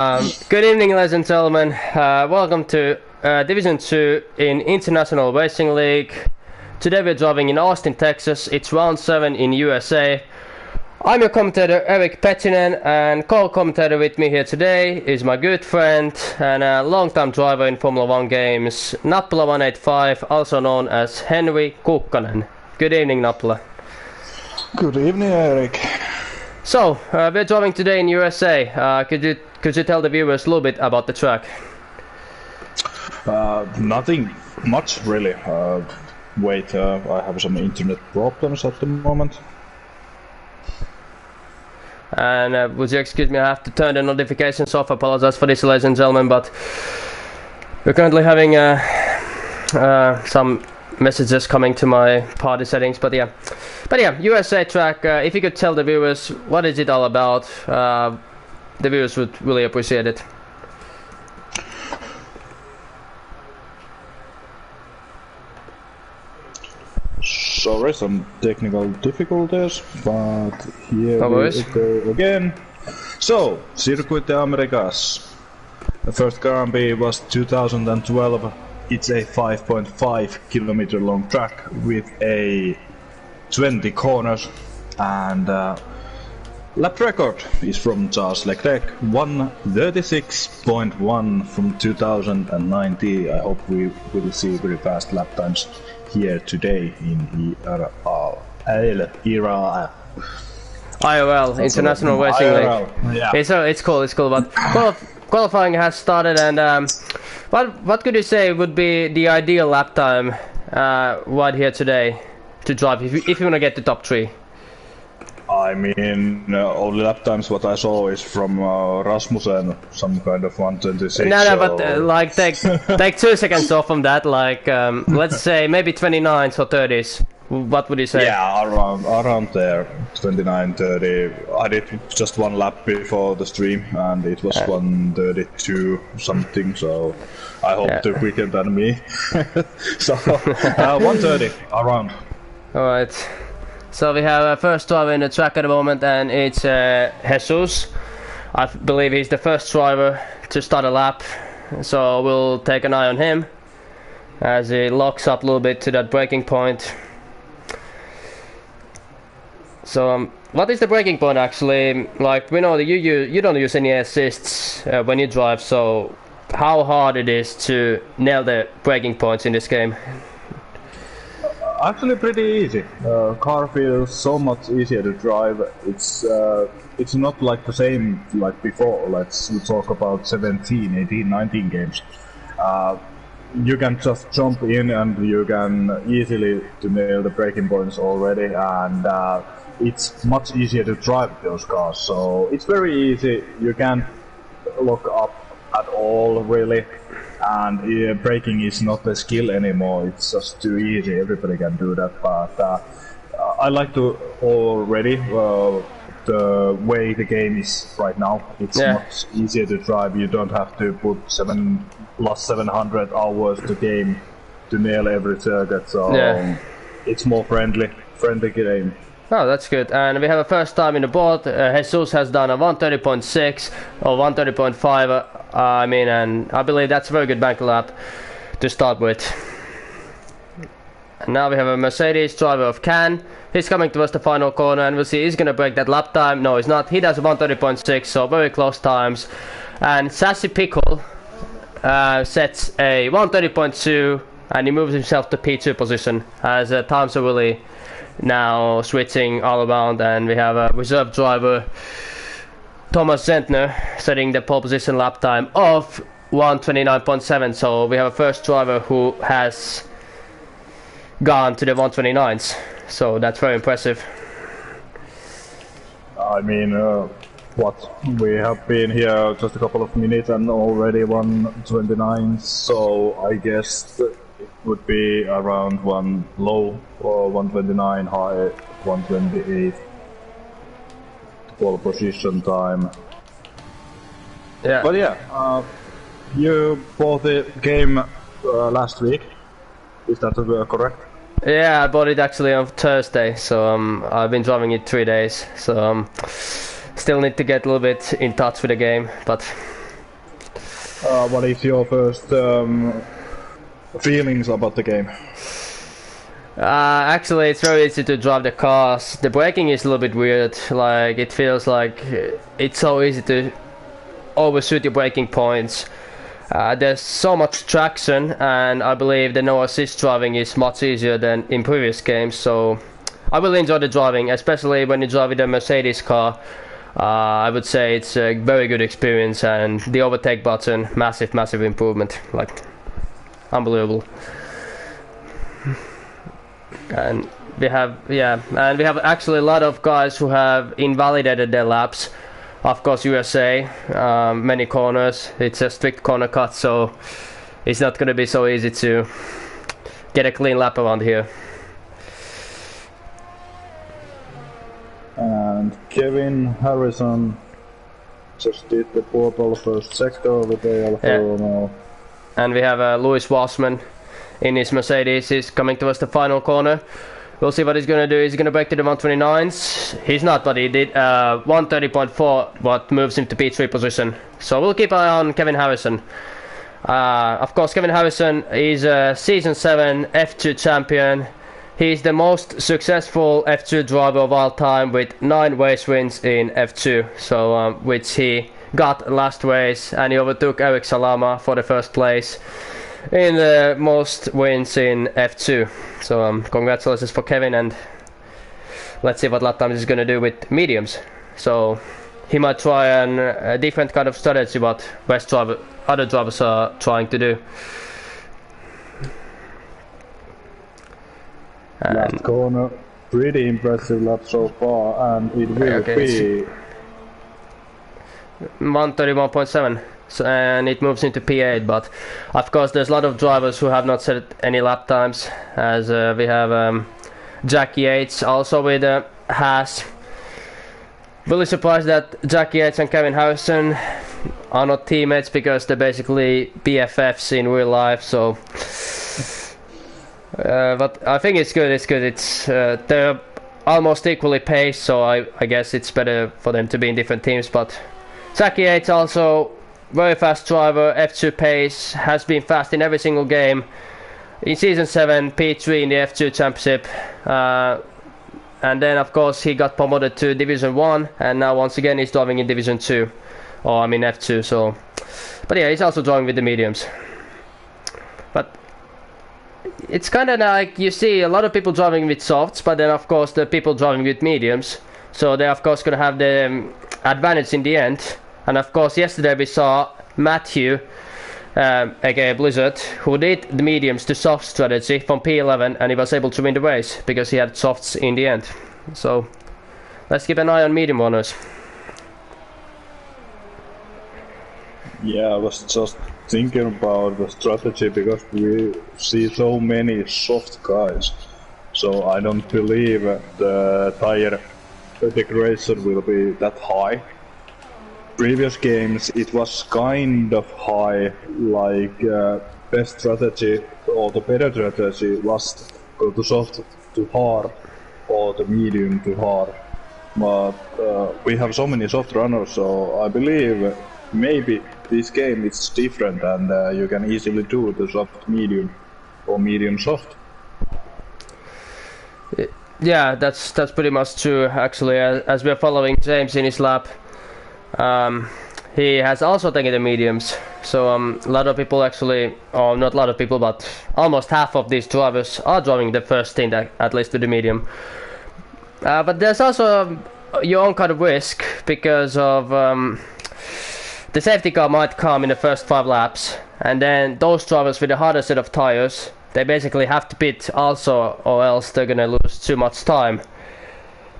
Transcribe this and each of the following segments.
Good evening, ladies and gentlemen. Welcome to Division 2 in International Racing League. Today we're driving in Austin, Texas. It's round 7 in USA. I'm your commentator Eric Pettinen, and co-commentator with me here today is my good friend and a long-time driver in Formula 1 games, Nappula 185, also known as Henry Kukkonen. Good evening, Nappula. Good evening, Eric. So, we're driving today in USA. Could you tell the viewers a little bit about the track? Nothing much, really. Wait, I have some internet problems at the moment. And would you excuse me, I have to turn the notifications off. I apologize for this, ladies and gentlemen, but we're currently having some messages coming to my party settings. But yeah, USA track. If you could tell the viewers what is it all about, the viewers would really appreciate it. Sorry, some technical difficulties, but here No worries. we go again. So, Circuit de Americas. The first Grand Prix was 2012. It's a 5.5 kilometer long track with a 20 corners, and lap record is from Charles Leclerc, 1:36.1 from 2019. I hope we will see very fast lap times here today in IRL. IRL, International Racing IRL, League. yeah. It's cool. But qualifying has started, and what could you say would be the ideal lap time right here today to drive if you want to get to top 3? I mean, only lap times what I saw is from Rasmussen, some kind of 1:26. No, so... but like take 2 seconds off from that. Like let's say maybe 29s or 30s. What would you say? Yeah, around there, 29, 30. I did just one lap before the stream, and it was 1:32 something. So I hope to quicker than me. So 1:30 around. All right. So we have a first driver in the track at the moment, and it's Jesus. I believe he's the first driver to start a lap, so we'll take an eye on him as he locks up a little bit to that braking point. So what is the braking point actually? Like, we know that you don't use any assists when you drive, so how hard it is to nail the braking points in this game? Actually, pretty easy. Car feels so much easier to drive. It's not like the same like before. Let's talk about 17, 18, 19 games. You can just jump in and you can easily to nail the braking points already, and it's much easier to drive those cars. So it's very easy. You can't lock up at all, really. And braking is not a skill anymore, it's just too easy, everybody can do that, but I like to already the way the game is right now. It's much easier to drive. You don't have to put 700 hours to game to nail every circuit, so it's more friendly game. Oh, that's good. And we have a first time in the board. Jesus has done a 1:30.6 or 1:30.5. I mean, and I believe that's a very good bank lap to start with. And now we have a Mercedes driver of Cannes. He's coming towards the final corner, and we'll see he's gonna break that lap time. No, he's not. He does a 1:30.6, so very close times. And Sassy Pickle sets a 1:30.2, and he moves himself to P2 position as times are really now switching all around, and we have a reserve driver Thomas Zentner setting the pole position lap time of 1:29.7, so we have a first driver who has gone to the 1:29s, so that's very impressive. I mean, what, we have been here just a couple of minutes and already 1:29, so I guess it would be around one low or 1:29, high 1:28 pole position time. Yeah. But yeah, you bought the game last week, is that correct? Yeah, I bought it actually on Thursday, so I've been driving it 3 days, so still need to get a little bit in touch with the game, but What is your first feelings about the game? Actually, it's very easy to drive the cars. The braking is a little bit weird. Like, it feels like it's so easy to overshoot your braking points. There's so much traction, and I believe the no assist driving is much easier than in previous games. So I really enjoy the driving, especially when you drive with a Mercedes car. I would say it's a very good experience, and the overtake button, massive improvement. Like, unbelievable. And we have actually a lot of guys who have invalidated their laps. Of course, USA, many corners. It's a strict corner cut, so it's not going to be so easy to get a clean lap around here. And Kevin Harrison just did the portal first sector with the Alfa Romeo. And we have Louis Wassman in his Mercedes. He's coming towards the final corner. We'll see what he's going to do. He's going to break to the 129s. He's not, but he did 130.4, what moves him to P3 position. So we'll keep an eye on Kevin Harrison. Of course, Kevin Harrison is a Season 7 F2 champion. He's the most successful F2 driver of all time with 9 race wins in F2. So which he got last race, and he overtook Eric Salama for the first place in the most wins in F2. So congratulations for Kevin, and let's see what lap time is going to do with mediums. So he might try a different kind of strategy what other drivers are trying to do. Last corner, pretty impressive lap so far, and it will be 131.7. So, and it moves into P8, but of course there's a lot of drivers who have not set any lap times, as we have Jack Yates also with Haas. Really surprised that Jack Yates and Kevin Harrison are not teammates, because they're basically BFFs in real life. So but I think it's good. It's they're almost equally paced, so I guess it's better for them to be in different teams. But Jack Yates also very fast driver, F2 pace, has been fast in every single game. In Season 7, P3 in the F2 Championship. And then, of course, he got promoted to Division 1, and now once again he's driving in Division 2. Or, I mean, F2, so... But yeah, he's also driving with the mediums. But it's kind of like, you see a lot of people driving with softs, but then, of course, the people driving with mediums. So they're, of course, going to have the advantage in the end. And of course, yesterday we saw Matthew, aka Blizzard, who did the mediums to soft strategy from P11, and he was able to win the race because he had softs in the end. So let's keep an eye on medium runners. Yeah, I was just thinking about the strategy, because we see so many soft guys. So I don't believe the tire degradation will be that high. Previous games it was kind of high, like best strategy or the better strategy was go to soft to hard or the medium to hard. But we have so many soft runners, so I believe maybe this game is different, and you can easily do the soft medium or medium soft. Yeah, that's pretty much true actually. As we're following James in his lap, he has also taken the mediums. So a lot of people actually, or not a lot of people, but almost half of these drivers are driving the first stint at least with the medium. But there's also your own kind of risk, because of the safety car might come in the first 5 laps, and then those drivers with the harder set of tires, they basically have to pit also, or else they're gonna lose too much time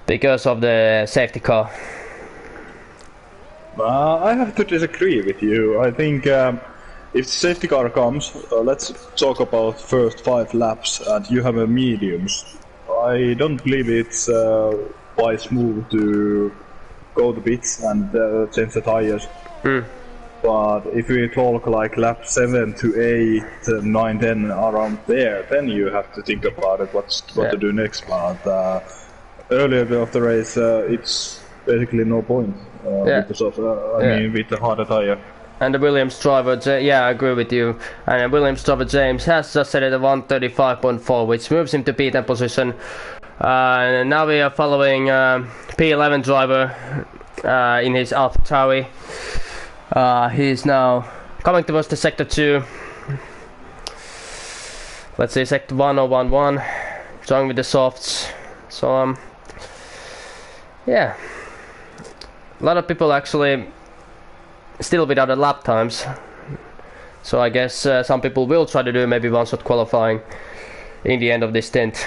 because of the safety car. I have to disagree with you. I think if safety car comes, let's talk about first 5 laps, and you have a mediums. I don't believe it's a wise move to go to pits and change the tires. But if we talk like lap 7 to 8, 9, 10 around there, then you have to think about it, what to do next. But earlier of the race, it's basically no point with the soft, I mean with the harder tire. And the Williams driver, yeah, I agree with you. And the Williams driver James has just set it at 135.4, which moves him to P10 position. And now we are following P11 driver in his AlphaTauri. He's now coming towards the sector 2. Let's say sector 1011, joining with the softs. So yeah, a lot of people actually still without the lap times. So I guess some people will try to do maybe one shot qualifying in the end of this stint.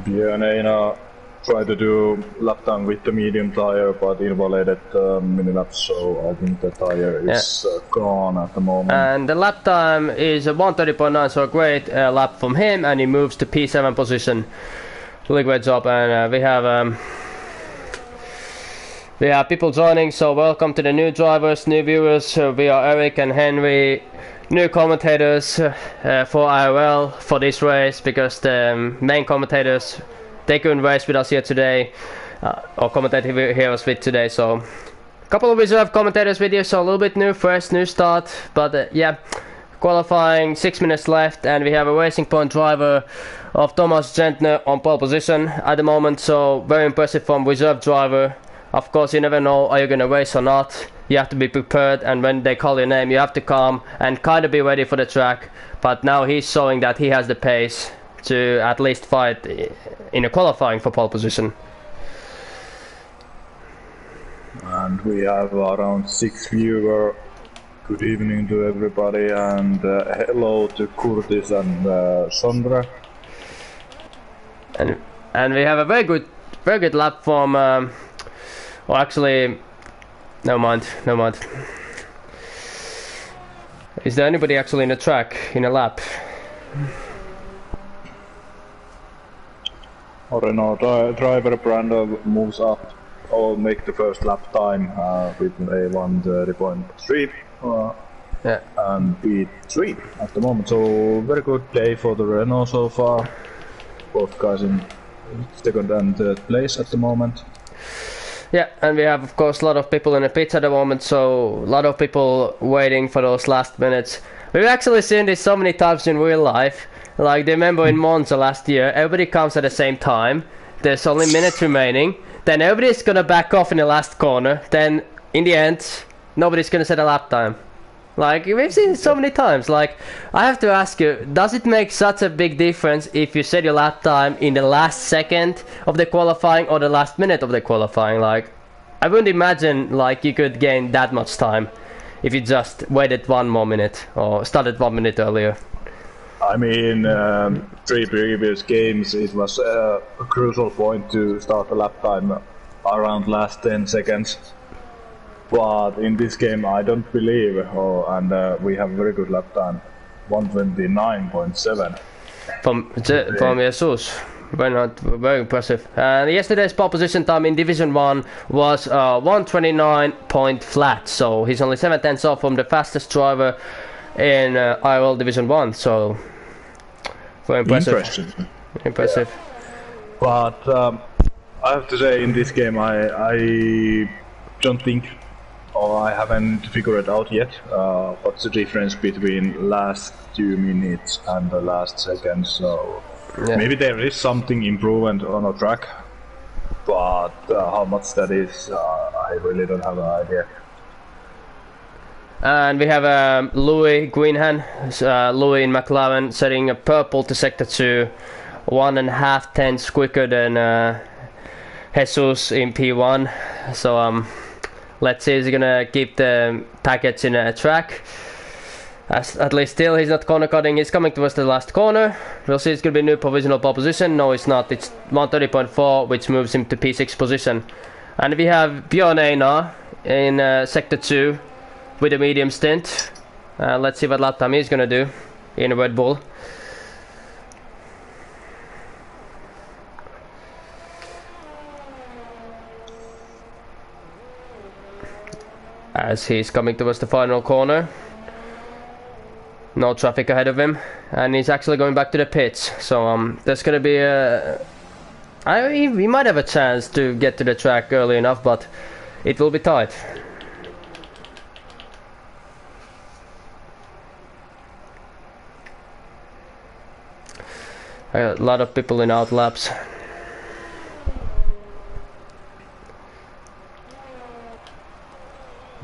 Björn tried to do lap time with the medium tire, but invalidated mini laps, so I think the tire is gone at the moment. And the lap time is 130.9, so a great lap from him, and he moves to P7 position. Really great job, and we have people joining, so welcome to the new drivers, new viewers. We are Eric and Henry, new commentators for IRL for this race, because the main commentators, they couldn't race with us here today, or commentate here us with today, so a couple of reserve commentators with you, so a little bit new, fresh, new start, but yeah, qualifying 6 minutes left, and we have a Racing Point driver of Thomas Gentner on pole position at the moment, so very impressive from reserve driver. Of course, you never know, are you gonna race or not? You have to be prepared, and when they call your name, you have to come and kind of be ready for the track. But now he's showing that he has the pace to at least fight in a qualifying for pole position. And we have around 6 viewers. Good evening to everybody, and hello to Curtis and Sondra. And we have a very good lap from. Well, actually, no mind. Is there anybody actually in the track in a lap? Renault driver Brando moves up or make the first lap time with a 1:30.3 and P3 at the moment. So very good day for the Renault so far. Both guys in second and third place at the moment. Yeah, and we have of course a lot of people in the pits at the moment, so a lot of people waiting for those last minutes. We've actually seen this so many times in real life. Like, remember in Monza last year, everybody comes at the same time, there's only minutes remaining, then everybody's gonna back off in the last corner, then in the end, nobody's gonna set a lap time. Like, we've seen it so many times. Like, I have to ask you, does it make such a big difference if you set your lap time in the last second of the qualifying or the last minute of the qualifying? Like, I wouldn't imagine like you could gain that much time if you just waited 1 more minute or started 1 minute earlier. I mean, 3 previous games it was a crucial point to start the lap time around last 10 seconds. But in this game I don't believe, and we have very good lap time, 129.7. From Jesus, very impressive. And yesterday's pole position time in Division 1 was 129 point flat, so he's only 7 tenths off from the fastest driver in IRL Division 1, so very impressive. Impressive. Yeah. But I have to say, in this game I don't think, or I haven't figured it out yet, what's the difference between last 2 minutes and the last second, so yeah. Maybe there is something improvement on a track, but how much that is, I really don't have an idea. And we have Louis Greenhan, Louis in McLaren, setting a purple to sector 2, 1.5 tenths quicker than Jesus in P1, so let's see, he's gonna keep the package in a track. At least still, he's not corner cutting. He's coming towards the last corner. We'll see, it's gonna be a new provisional pole position. No, it's not. It's 130.4, which moves him to P6 position. And we have Björn Einar in sector 2 with a medium stint. Let's see what lap time he's gonna do in a Red Bull. As he's coming towards the final corner. No traffic ahead of him, and he's actually going back to the pits, so there's gonna be he might have a chance to get to the track early enough, but it will be tight. I got a lot of people in out laps.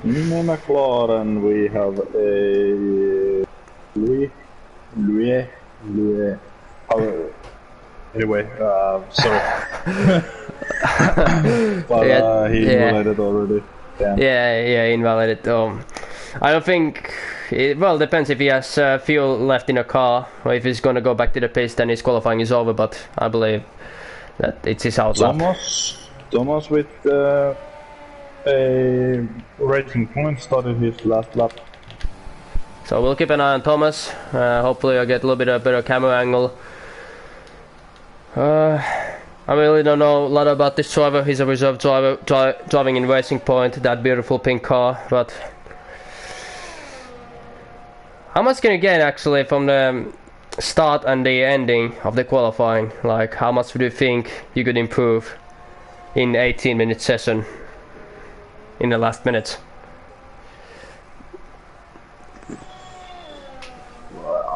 In McLaren we have a Louis. Anyway, sorry. But he invalidated already. Yeah, invalidated. I don't think. Well, depends if he has fuel left in a car, or if he's gonna go back to the pits, then his qualifying is over. But I believe that it's his out lap. Thomas with a racing point started his last lap. So we'll keep an eye on Thomas. Hopefully I'll get a little bit of better camera angle. I really don't know a lot about this driver. He's a reserve driver driving in Racing Point, that beautiful pink car. But how much can you gain actually from the start and the ending of the qualifying? Like, how much do you think you could improve in 18-minute session in the last minutes?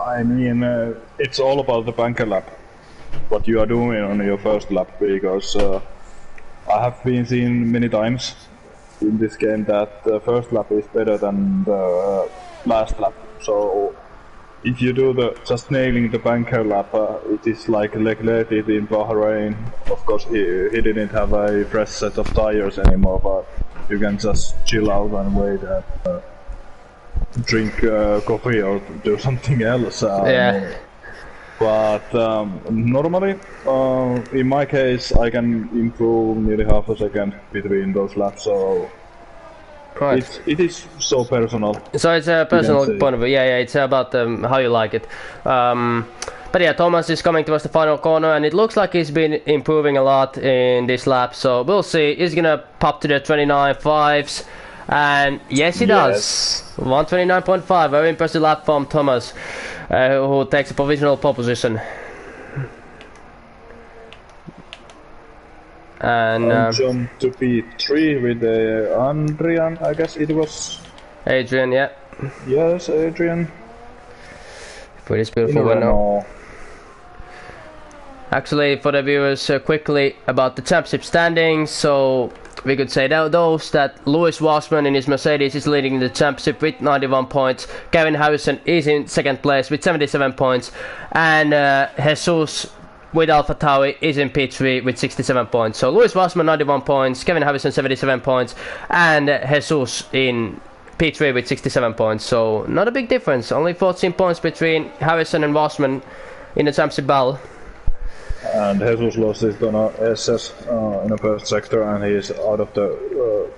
I mean, it's all about the banker lap. What you are doing on your first lap, because I have been seen many times in this game that the first lap is better than the last lap. So if you do just nailing the banker lap, it is like Leclerc did in Bahrain. Of course, he didn't have a fresh set of tires anymore, but you can just chill out and wait and drink coffee or do something else. Yeah. But normally, in my case, I can improve nearly half a second between those laps. So right. It is so personal. So it's a personal point of view. Yeah, it's about how you like it. But yeah, Thomas is coming towards the final corner, and it looks like he's been improving a lot in this lap. So we'll see. He's gonna pop to the 29.5s. And yes, he does. 129.5. Very impressive lap from Thomas, who takes a provisional pole position. And jumped to P3 with Adrian, I guess it was. Adrian, yeah. Yes, Adrian. For this beautiful winner. Actually, for the viewers, quickly about the championship standings. So we could say that Louis Wasserman in his Mercedes is leading the championship with 91 points. Kevin Harrison is in second place with 77 points. And Jesus with AlphaTauri is in P3 with 67 points. So Louis Wasserman 91 points, Kevin Harrison 77 points, and Jesus in P3 with 67 points. So not a big difference. Only 14 points between Harrison and Wasserman in the championship battle. And Jesus lost his SS in the first sector, and he is out of the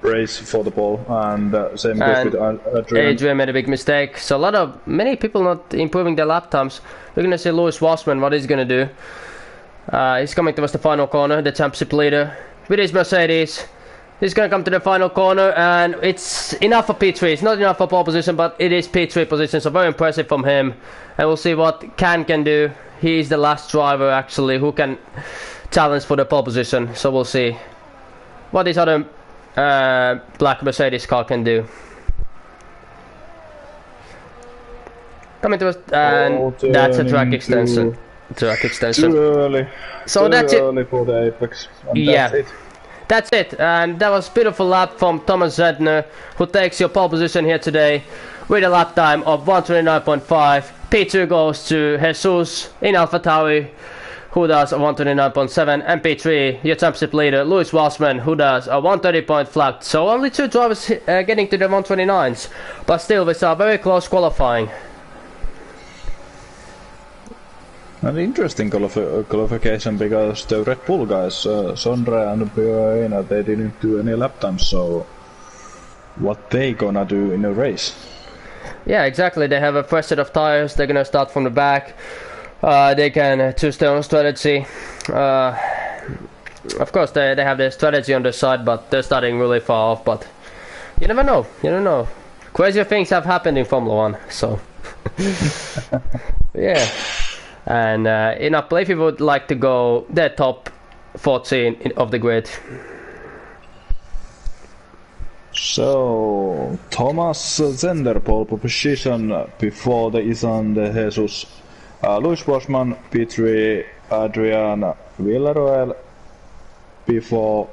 race for the pole. And same goes with Adrian. Adrian made a big mistake. So many people not improving their lap times. We're gonna see Louis Wasserman what he's gonna do. He's coming towards the final corner, the championship leader with his Mercedes. He's gonna come to the final corner, and it's enough for P3. It's not enough for pole position, but it is P3 position. So very impressive from him. And we'll see what can do. He is the last driver actually who can challenge for the pole position. So we'll see what this other black Mercedes car can do. Coming to us, and that's a track extension. Too early. So that's it. Early for the apex. Yeah. That's it. And that was a beautiful lap from Thomas Zentner, who takes your pole position here today with a lap time of 129.5. P2 goes to Jesus in AlphaTauri, who does a 129.7, and P3, your championship leader, Louis Wasserman, who does a 130 flat. So only two drivers getting to the 129s, but still we saw very close qualifying. An interesting qualification, because the Red Bull guys, Sondre and Björn, they didn't do any lap times, so what they gonna do in a race? Yeah, exactly. They have a fresh set of tires. They're gonna start from the back. They can choose their own strategy. Of course, they have their strategy on their side, but they're starting really far off. But you never know. You don't know. Crazier things have happened in Formula One. So yeah. And in a play, if you would like to go the top 14 of the grid. So, Thomas Zender pole position before the Isan de Jesus. Luis Bosman, P3, Adrian Villaroel before.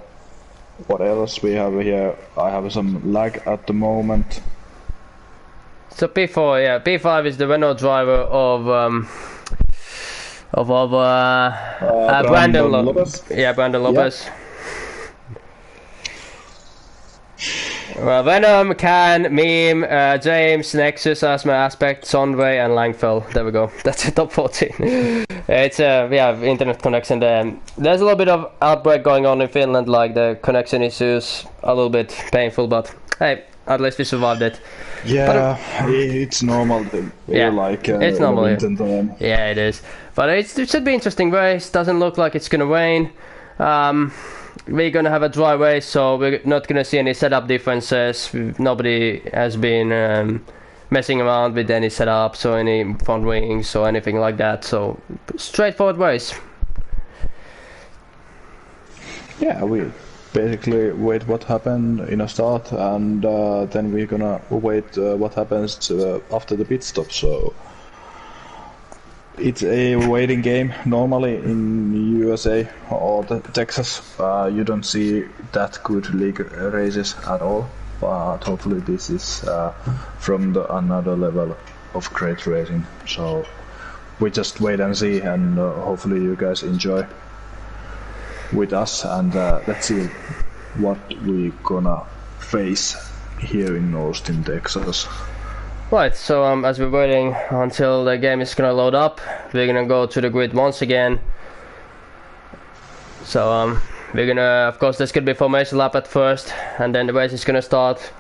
What else we have here? I have some lag at the moment. So P4, yeah, P5 is the Renault driver of Brandon Lopez. Yeah, Brandon Lopez. Yeah. Well, Venom, Can, Meme, James, Nexus, Asma, Aspect, Sondre, and Langfell. There we go. That's the top 14. It's we have internet connection there. There's a little bit of outbreak going on in Finland, like the connection issues, a little bit painful, but hey, at least we survived it. Yeah, it's normal. Yeah, like it's normal. Yeah, it is. But it should be interesting race. Doesn't look like it's gonna rain. We're gonna have a dry race, so we're not gonna see any setup differences. Nobody has been messing around with any setups or any front wings or anything like that. So straightforward race. Yeah, we basically wait what happened in a start, and then we're gonna wait what happens after the pit stop. So it's a waiting game. Normally in USA or Texas, you don't see that good league races at all. But hopefully this is from another level of great racing. So we just wait and see, and hopefully you guys enjoy with us, and let's see what we gonna face here in Austin, Texas. Right, so as we're waiting until the game is gonna load up, we're gonna go to the grid once again. So we're gonna, of course, there's gonna be formation lap at first, and then the race is gonna start.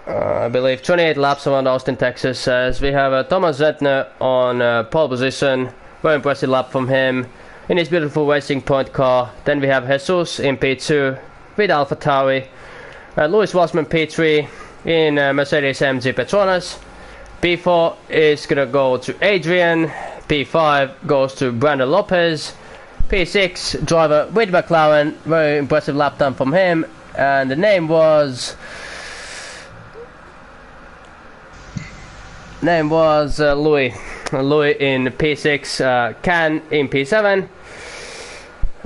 I believe 28 laps around Austin, Texas. As we have Thomas Zentner on pole position, very impressive lap from him in his beautiful Racing Point car. Then we have Jesus in P2 with Alpha Tauri, Louis Wassman P3 in Mercedes MG Petronas. P4 is gonna go to Adrian. P5 goes to Brandon Lopez. P6 driver with McLaren, very impressive lap time from him, and the name was Louis in P6, Can in P7,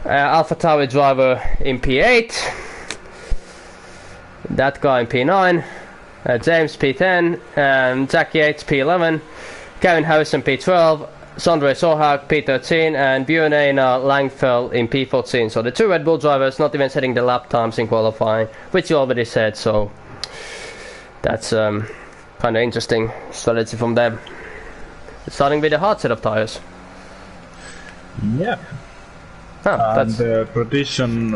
Alpha Tauri driver in P8, that guy in P9, James P10, Jack Yates P11, Kevin Harrison P12, Sondre Sohag P13, and Björn Langfell in P14. So the two Red Bull drivers not even setting the lap times in qualifying, which you already said, so that's kind of interesting strategy from them. Starting with the hard set of tires. Yeah. And the predictions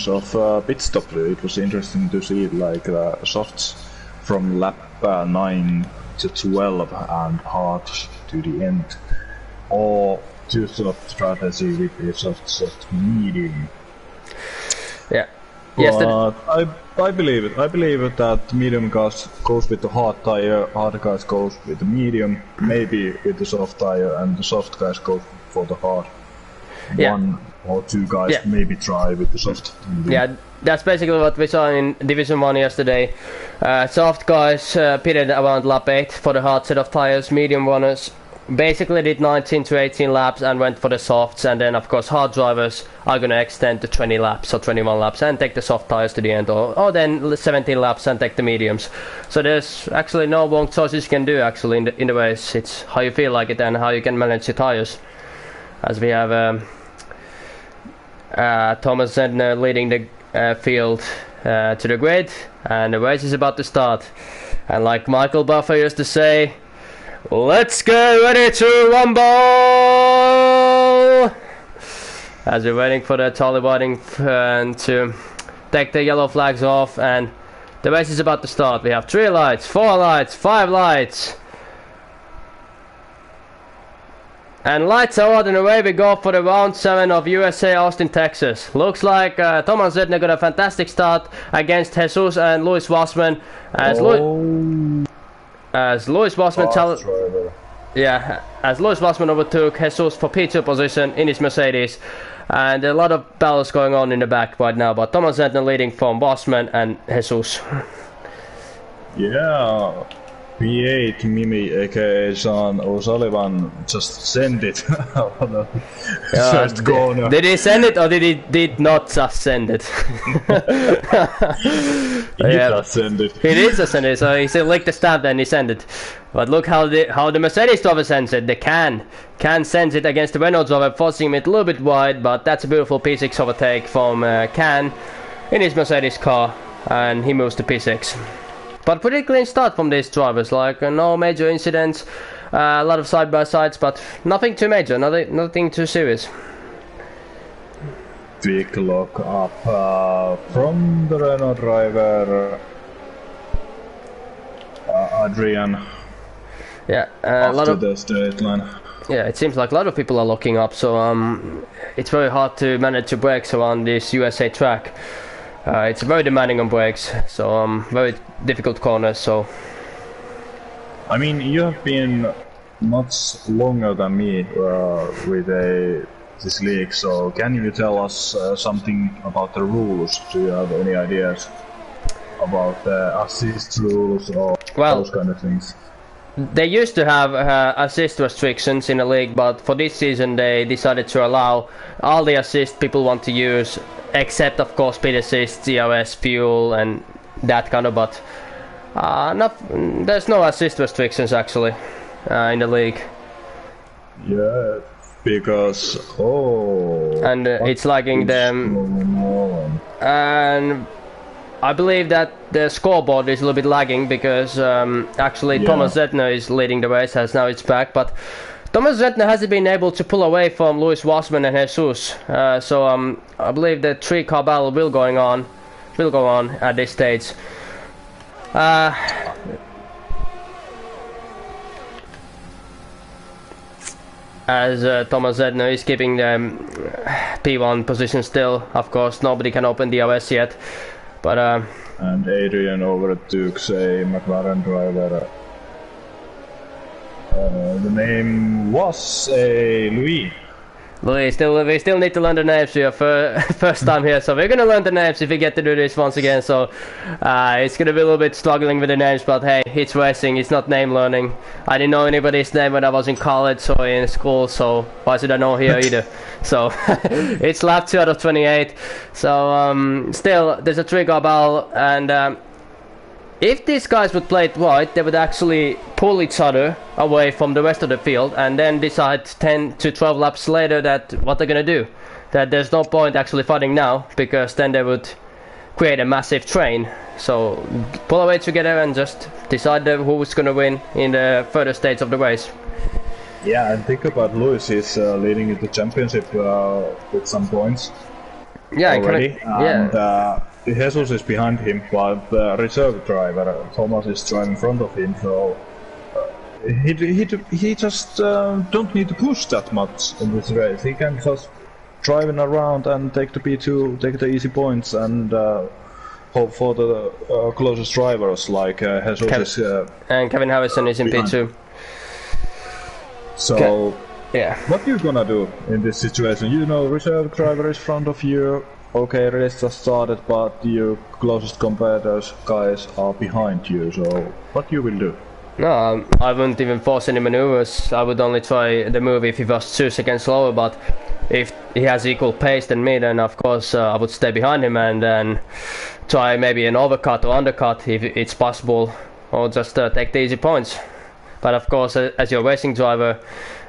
of pit stop, it was interesting to see like softs from lap 9 to 12 and hard to the end, or two soft strategy with a soft medium. Yeah. But I believe it. I believe that medium goes with the hard tire, hard guys goes with the medium, maybe with the soft tire, and the soft guys go for the hard. Yeah. One or two guys maybe try with the soft medium. Yeah, that's basically what we saw in Division 1 yesterday. Soft guys pitted around lap 8 for the hard set of tires. Medium runners basically did 19 to 18 laps and went for the softs, and then of course hard drivers are going to extend to 20 laps or 21 laps and take the soft tires to the end, or then 17 laps and take the mediums. So there's actually no wrong choices you can do actually in the race. It's how you feel like it and how you can manage your tires. As we have Thomas Zentner leading the field to the grid, and the race is about to start. And like Michael Buffer used to say, let's get ready to rumble! As we're waiting for the tally lighting to take the yellow flags off, and the race is about to start. We have 3 lights, 4 lights, 5 lights. And lights are on, and away we go for the round 7 of USA Austin, Texas. Looks like Thomas Zentner got a fantastic start against Jesus and Louis Wassman. As Louis Wassman overtook Jesus for P2 position in his Mercedes. And a lot of battles going on in the back right now, but Thomas Zentner leading from Bosman and Jesus. Yeah, P8 Mimi aka Sean O'Sullivan just send it on the first corner. Did he send it or did not just send it? He just send it. He did just send it, so he licked the stamp and he sent it. But look how the Mercedes driver sends it. The Can sends it against the Renault driver, forcing it a little bit wide, but that's a beautiful P6 overtake from Can in his Mercedes car, and he moves to P6. But pretty clean start from these drivers, like no major incidents, a lot of side-by-sides, but nothing too major, nothing too serious. Quick lock up from the Renault driver, Adrian. Yeah, a lot of the straight line. Yeah, it seems like a lot of people are locking up, so it's very hard to manage your brakes around this USA track. It's very demanding on brakes, so very difficult corners. So, I mean, you have been much longer than me with this league. So, can you tell us something about the rules? Do you have any ideas about the assist rules or those kind of things? They used to have assist restrictions in the league, but for this season they decided to allow all the assist people want to use, except of course speed assist, DRS, fuel and that kind of, but there's no assist restrictions actually in the league. Yeah, because and it's lagging them, and I believe that the scoreboard is a little bit lagging because actually Thomas Zentner is leading the race as now it's back, but Thomas Zentner hasn't been able to pull away from Louis Wassman and Jesus, so I believe the 3-car battle will go on at this stage. As Thomas Zentner is keeping the P1 position still, of course nobody can open DRS yet. But and Adrian overtook a McLaren driver. The name was Louis. We still need to learn the names here for first time here, so we're gonna learn the names if we get to do this once again. So it's gonna be a little bit struggling with the names, but hey, it's racing, it's not name learning. I didn't know anybody's name when I was in college or in school, so why should I know here either? So it's lap 2 out of 28. So still, there's a 3-car battle, and if these guys would play it right, they would actually pull each other away from the rest of the field and then decide 10 to 12 laps later that what they're gonna do. That there's no point actually fighting now, because then they would create a massive train. So pull away together and just decide who's gonna win in the further stage of the race. Yeah, and think about Lewis is leading the championship with some points. Yeah, already. And Jesus is behind him, but the reserve driver Thomas is driving in front of him, so he just don't need to push that much in this race. He can just driving around and take the P2, take the easy points, and hope for the closest drivers like Jesus and Kevin Harrison is in behind. P2. So yeah, what you gonna do in this situation? You know, reserve driver is in front of you. Okay, race just started, but your closest competitors guys are behind you. So what you will do? No, I wouldn't even force any maneuvers. I would only try the move if he was 2 seconds slower. But if he has equal pace than me, then of course I would stay behind him and then try maybe an overcut or undercut if it's possible, or just take the easy points. But of course, as your racing driver,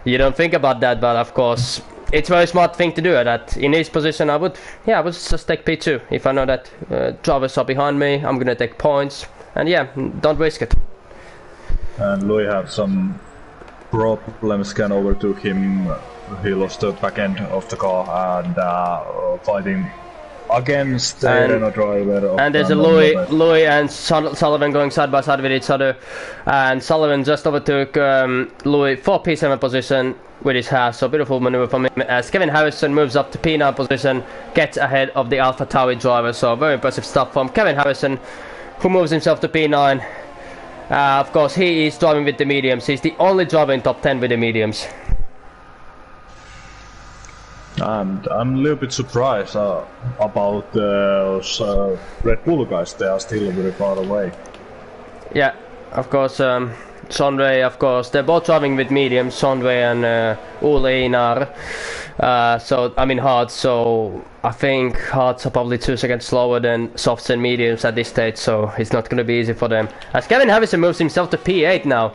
you don't think about that. But of course, it's a very smart thing to do. That in his position, I would just take P2 if I know that drivers are behind me. I'm gonna take points, and yeah, don't risk it. And Louis had some problems. Can overtook him. He lost the back end of the car and fighting against the Renault driver. And there's a Louis and Sullivan going side by side with each other, and Sullivan just overtook Louis for P7 position with his Haas. So beautiful maneuver from him as Kevin Harrison moves up to P9 position, gets ahead of the AlphaTauri driver. So very impressive stuff from Kevin Harrison, who moves himself to P9. Of course, he is driving with the mediums. He's the only driver in top 10 with the mediums. And I'm a little bit surprised about those Red Bull guys. They are still very far away. Yeah, of course. Sondre, of course, they're both driving with mediums, Sondre and Ole Einar. So, I mean hards, so I think hards are probably 2 seconds slower than softs and mediums at this stage, so it's not going to be easy for them. As Kevin Harrison moves himself to P8 now.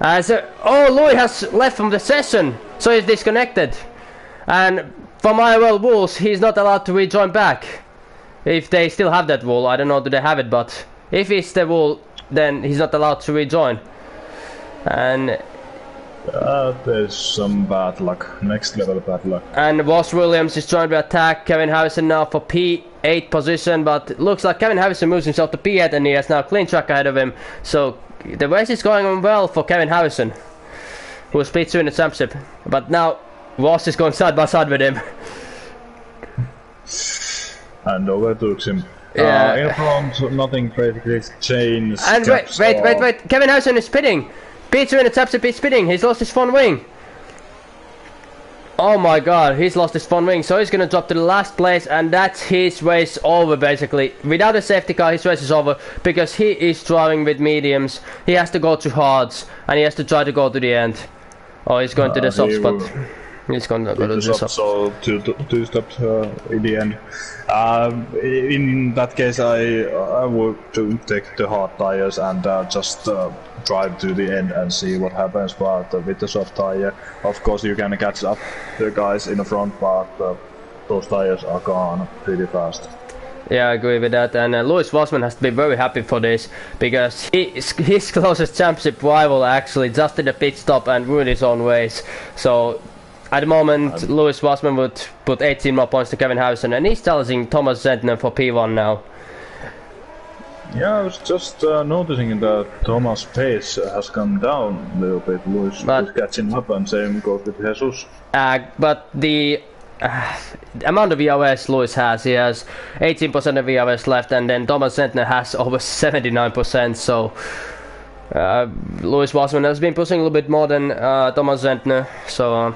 As oh, Louis has left from the session, so he's disconnected. And from IRL rules, he's not allowed to rejoin back. If they still have that rule, I don't know do they have it, but if it's the rule, then he's not allowed to rejoin. And there's some bad luck, next level bad luck. And Ross Williams is trying to attack Kevin Harrison now for P8 position, but looks like Kevin Harrison moves himself to P8 and he has now clean track ahead of him. So the race is going on well for Kevin Harrison, who will speed 2 in the championship. But now Ross is going side by side with him. And overtook him. Yeah. In front, nothing basically changed. And wait, Kevin Harrison is spinning. P2 in the championship is spinning. He's lost his front wing. Oh my god, he's lost his front wing, so he's gonna drop to the last place, and that's his race over basically. Without a safety car, his race is over because he is driving with mediums. He has to go to hards, and he has to try to go to the end. Oh, he's going to the soft spot. He's going to go to the soft. So two stops in the end. In that case, I would take the hard tires and just drive to the end and see what happens. But with the soft tire, of course, you can catch up the guys in the front, but those tires are gone pretty fast. Yeah, I agree with that. And Louis Wassman has to be very happy for this because his closest championship rival actually just did a pit stop and ruined his own race. So at the moment, Louis Wassman would put 18 more points to Kevin Harrison, and he's challenging Thomas Zentner for P1 now. Yeah, I was just noticing that Thomas' pace has come down a little bit. Louis is catching up, and same goes with Jesus. But the amount of VRS Louis has, he has 18% of VRS left, and then Thomas Zentner has over 79%, so Louis Wassman has been pushing a little bit more than Thomas Zentner, so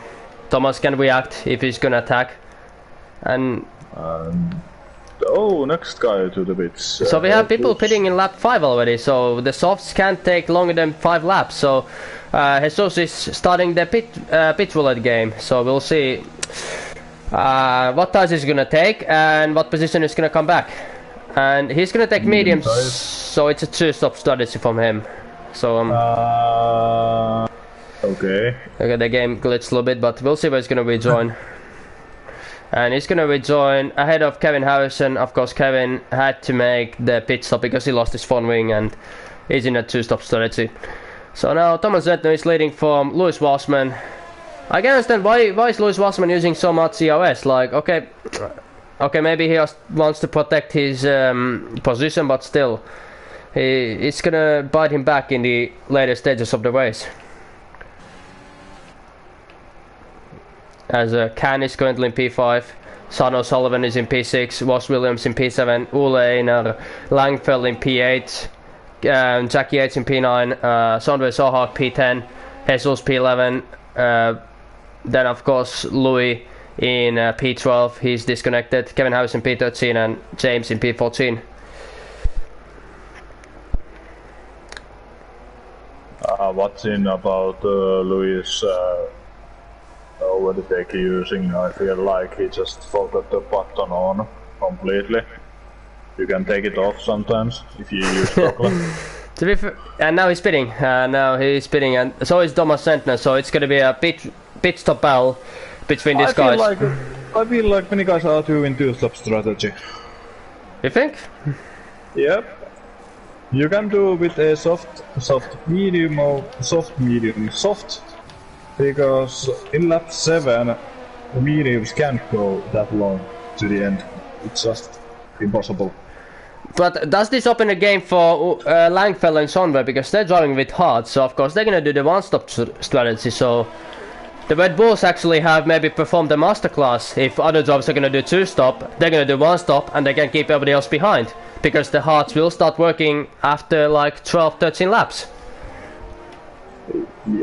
Thomas can react if he's gonna attack. And oh, next guy to the pits. So we have people pitting in lap 5 already, so the softs can't take longer than 5 laps, so Jesus is starting the pit roulette game, so we'll see what tires he's gonna take and what position he's gonna come back. And he's gonna take mediums, so it's a 2-stop strategy from him. So okay, the game glitched a little bit, but we'll see where he's gonna rejoin. And he's gonna rejoin ahead of Kevin Harrison. Of course, Kevin had to make the pit stop because he lost his front wing and he's in a 2-stop strategy. So now Thomas Zentner is leading from Louis Wassman. I can understand why is Louis Wassman using so much CRS. Like, okay, maybe he wants to protect his position, but still, it's gonna bite him back in the later stages of the race. As Can is currently in P5, Son O'Sullivan is in P6, Ross Williams in P7, Ole Einar Langfeld in P8, Jackie Yates in P9, Sondre Sohak P10, Jesus P11, then of course Louis in P12, he's disconnected, Kevin Harrison P13 and James in P14. What's in about Louis overtake using? I feel like he just forgot the button on completely. You can take it off sometimes if you use chocolate. To be fair, and now he's spinning. And so is Thomas Zentner. So it's gonna be a pit stop battle between these guys. I feel like many guys are doing 2-stop strategy. You think? Yep. You can do with a soft, medium, or soft, medium, soft. Because in lap 7, the mediums can't go that long to the end. It's just impossible. But does this open a game for Langfeld and Sondre, because they're driving with hard, so of course they're gonna do the 1-stop strategy, so the Red Bulls actually have maybe performed a masterclass. If other drivers are gonna do 2-stop, they're gonna do 1-stop and they can keep everybody else behind, because the hards will start working after like 12-13 laps.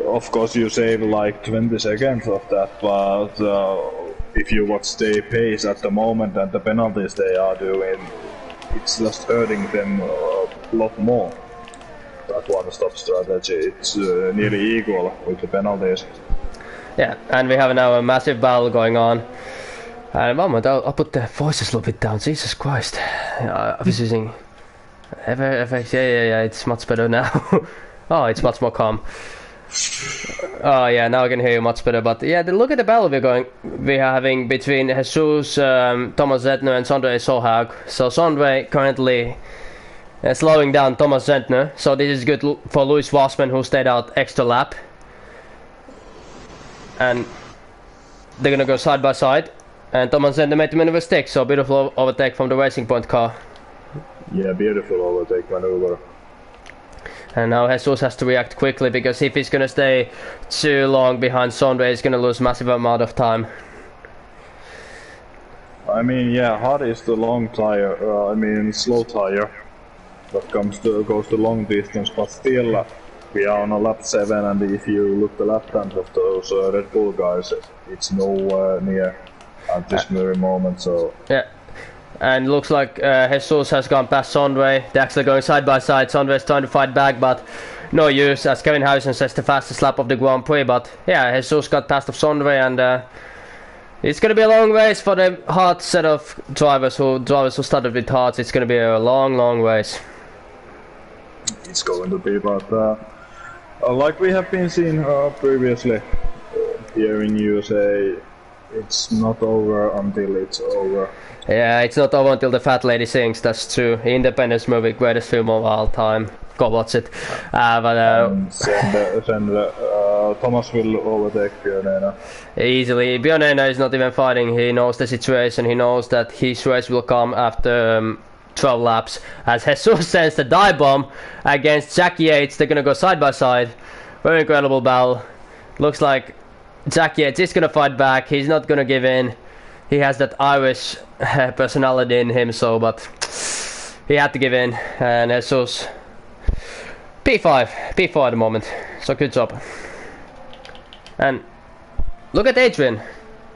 Of course you save like 20 seconds of that, but if you watch their pace at the moment and the penalties they are doing, it's just hurting them a lot more. That one-stop strategy, it's nearly equal with the penalties. Yeah, and we have now a massive battle going on. And one moment, I'll put the voices a little bit down. Jesus Christ. I was using FX. Yeah, it's much better now. Oh, it's much more calm. Oh yeah, now I can hear you much better. But yeah, look at the battle we're having between Jesus, Thomas Zentner and Sondre Solhaug. So Sondre currently slowing down Thomas Zentner. So this is good for Louis Wassman, who stayed out extra lap. And they're gonna go side by side. And Thomas Zentner made the maneuver stick. So beautiful overtake from the Racing Point car. Yeah, beautiful overtake maneuver. And now Jesus has to react quickly, because if he's gonna stay too long behind Sondre, he's gonna lose massive amount of time. I mean, yeah, hard is the long tire. Slow tire that goes to long distance, but still we are on a lap 7, and if you look the lap times of those Red Bull guys, it's nowhere near at this very moment. So yeah. And looks like Jesus has gone past Sondre. They're actually going side by side. Sondre is trying to fight back, but no use, as Kevin Harrison says, the fastest lap of the Grand Prix. But yeah, Jesus got past of Sondre, and it's going to be a long race for the hard set of drivers who started with hards. It's going to be a long race. It's going to be, but like we have been seeing previously here in USA, it's not over until it's over. Yeah, it's not over until the fat lady sings. That's true. Independence movie, greatest film of all time. Go watch it. Thomas will overtake Björn. Easily. Björn is not even fighting. He knows the situation. He knows that his race will come after 12 laps. As Jesus sends the dive bomb against Jack Yates. They're gonna go side by side. Very incredible battle. Looks like Jack Yates is gonna fight back. He's not gonna give in. He has that Irish personality in him, but he had to give in. And Jesus P4 at the moment. So good job. And look at Adrian.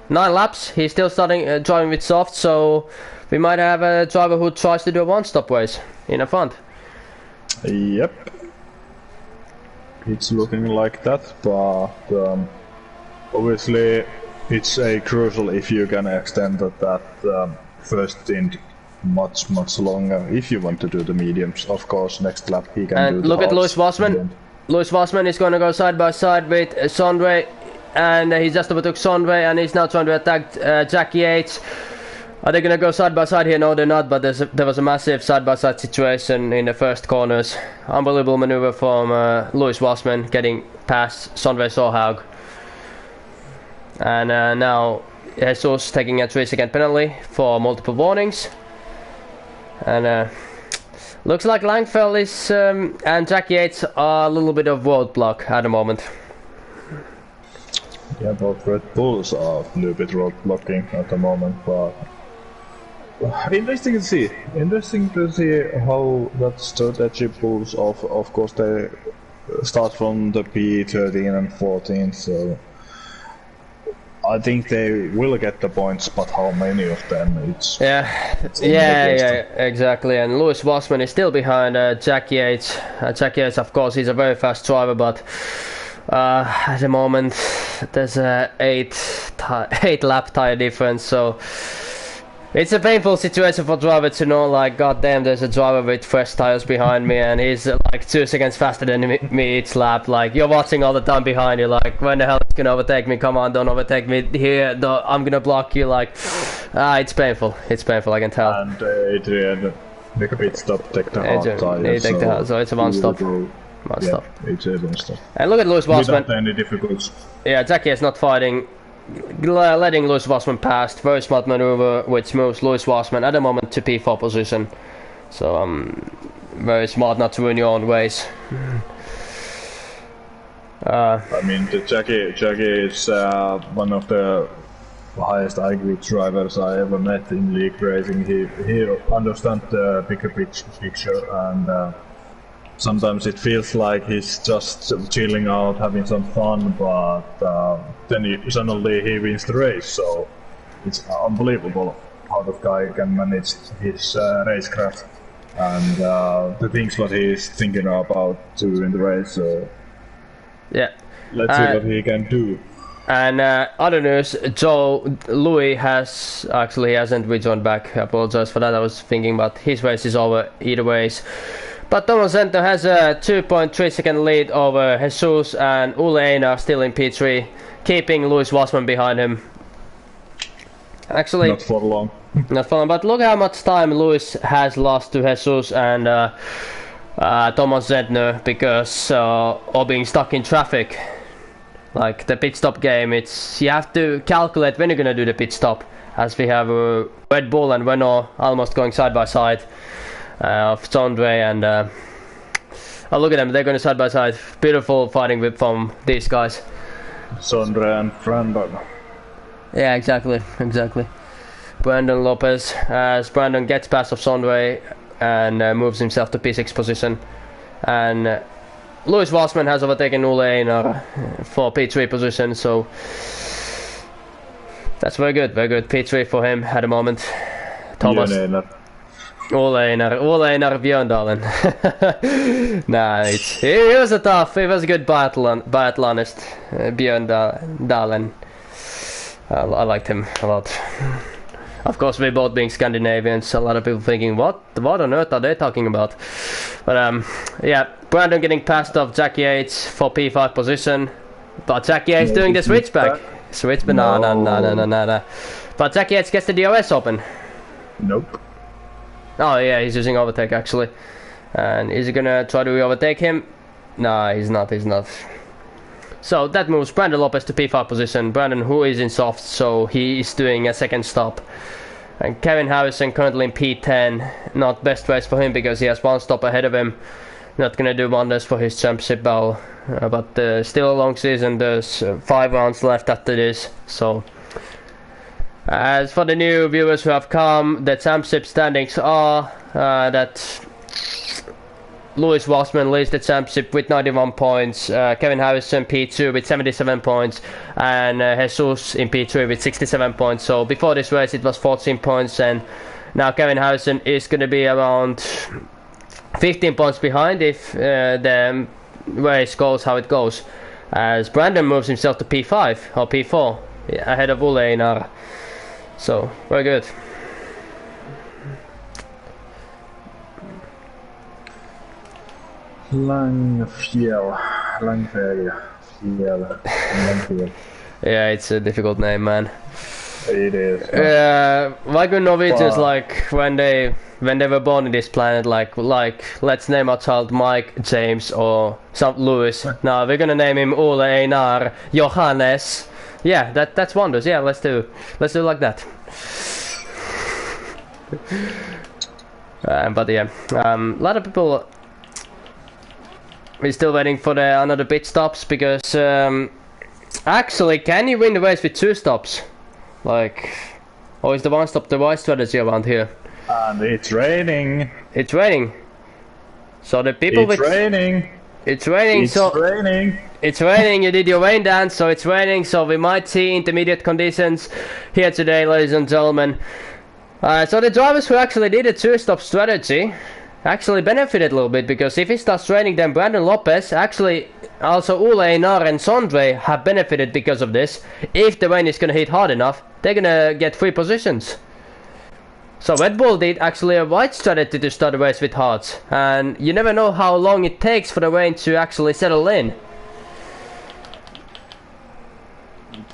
9 laps. He's still starting driving with soft, so we might have a driver who tries to do a one-stop race in the front. Yep. It's looking like that, but obviously it's a crucial if you can extend that first stint much longer if you want to do the mediums. Of course, next lap he can do the And look at Louis Wassman. Louis Wassman is going to go side by side with Sondre, and he just overtook Sondre, and he's now trying to attack Jack Yates. Are they going to go side by side here? No, they're not, but there was a massive side by side situation in the first corners. Unbelievable maneuver from Louis Wassman getting past Sondre Solhaug. And now Jesus taking a 3-second penalty for multiple warnings. And looks like Langfell is and Jack Yates are a little bit of roadblock at the moment. Yeah, both Red Bulls are a little bit roadblocking at the moment, but interesting to see. Interesting to see how that strategy pulls off. Of course, they start from the P13 and 14, so I think they will get the points, but how many of them? It's exactly. And Louis Wassman is still behind Jack Yates. Jack Yates, of course, he's a very fast driver, but at the moment there's a 8 lap tire difference, so it's a painful situation for driver to know, like, goddamn, there's a driver with fresh tires behind me and he's like 2 seconds faster than me each lap. Like, you're watching all the time behind you, like, when the hell is gonna overtake me? Come on, don't overtake me here, I'm gonna block you. Like, it's painful, I can tell. And Adrian, make a pit stop, take the hard tire. So it's a one stop. Stop. It's a one stop. And look at Louis Wassman. Without any difficulties. Yeah, Jackie is not fighting, letting Louis Wassman past. Very smart maneuver, which moves Louis Wassman at the moment to P4 position. So very smart not to ruin your own race. I mean, Jackie is one of the highest IQ drivers I ever met in league racing. He understands the bigger picture, and sometimes it feels like he's just chilling out, having some fun, but then suddenly he wins the race. So It's unbelievable how the guy can manage his racecraft and the things what he's thinking about too in the race. So yeah. Let's see what he can do. And other news, Joe Louis hasn't rejoined back. I apologize for that. I was thinking about his race is over either ways. But Thomas Zento has a 2.3 second lead over Jesus, and Ole Einar still in P3, keeping Louis Wassman behind him. Actually, not for long. Not for long, but look how much time Louis has lost to Jesus and Thomas Zentner because of being stuck in traffic. Like the pit stop game, you have to calculate when you're gonna do the pit stop, as we have Red Bull and Renault almost going side by side of Sondre and oh, look at them, they're going side by side. Beautiful fighting whip from these guys. Sondre and Brandon. Yeah, exactly. Brandon Lopez, as Brandon gets past of Sondre and moves himself to P6 position, and Louis Wassman has overtaken Ole Einar for P3 position, so that's very good. P3 for him at the moment. Thomas. Ole Einar Björndalen. Nah, he was a good biathlonist, Björndalen. I liked him a lot. Of course, we both being Scandinavians, a lot of people thinking, what on earth are they talking about? But yeah, Brandon getting past of Jack Yates for P5 position, but Jack Yates doing the switchback. No. But Jack Yates gets the DRS open. Nope. Oh yeah, he's using overtake actually. And is he gonna try to overtake him? No, he's not. So that moves Brandon Lopez to P5 position. Brandon, who is in soft, so he is doing a second stop. And Kevin Harrison currently in P10. Not best race for him because he has one stop ahead of him. Not gonna do wonders for his championship battle. But still a long season. There's 5 rounds left after this. So as for the new viewers who have come, the championship standings are that Louis Wassman leads the championship with 91 points, Kevin Harrison P2 with 77 points, and Jesus in P3 with 67 points. So before this race it was 14 points, and now Kevin Harrison is going to be around 15 points behind if the race goes how it goes, as Brandon moves himself to P5 or P4 ahead of Ole Einar. So very good. Langfjell. Yeah, it's a difficult name, man. It is. Like when Norwegians, like when they were born in this planet, like let's name our child Mike, James, or some Louis. Now we're gonna name him Ole Einar Johannes. Yeah, that's wonders. Yeah, let's do like that. But yeah, a lot of people. We're still waiting for another pit stops because actually, can you win the race with 2 stops? Like, or is the 1 stop the right strategy around here? And it's raining. It's raining. So the people It's raining. It's raining. It's raining. You did your rain dance, so it's raining. So we might see intermediate conditions here today, ladies and gentlemen. So the drivers who actually did a 2-stop strategy actually benefited a little bit, because if it starts raining, then Brandon Lopez, actually also Ole Einar and Sondre have benefited because of this. If the rain is gonna hit hard enough, they're gonna get 3 positions. So Red Bull did actually a right strategy to start the race with hards, and you never know how long it takes for the rain to actually settle in.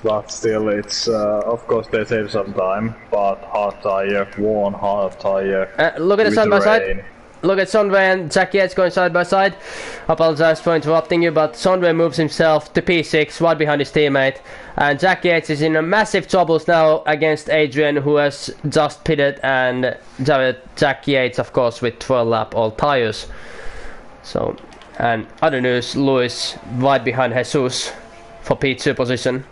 But still, it's of course they save some time, but hard tire, worn hard tire. Look at the side by side. Look at Sondre and Jack Yates going side by side. Apologize for interrupting you, but Sondre moves himself to P6 right behind his teammate, and Jack Yates is in a massive troubles now against Adrian, who has just pitted, and Jack Yates of course with 12 lap all tires. So, and other news, Louis right behind Jesus for P2 position.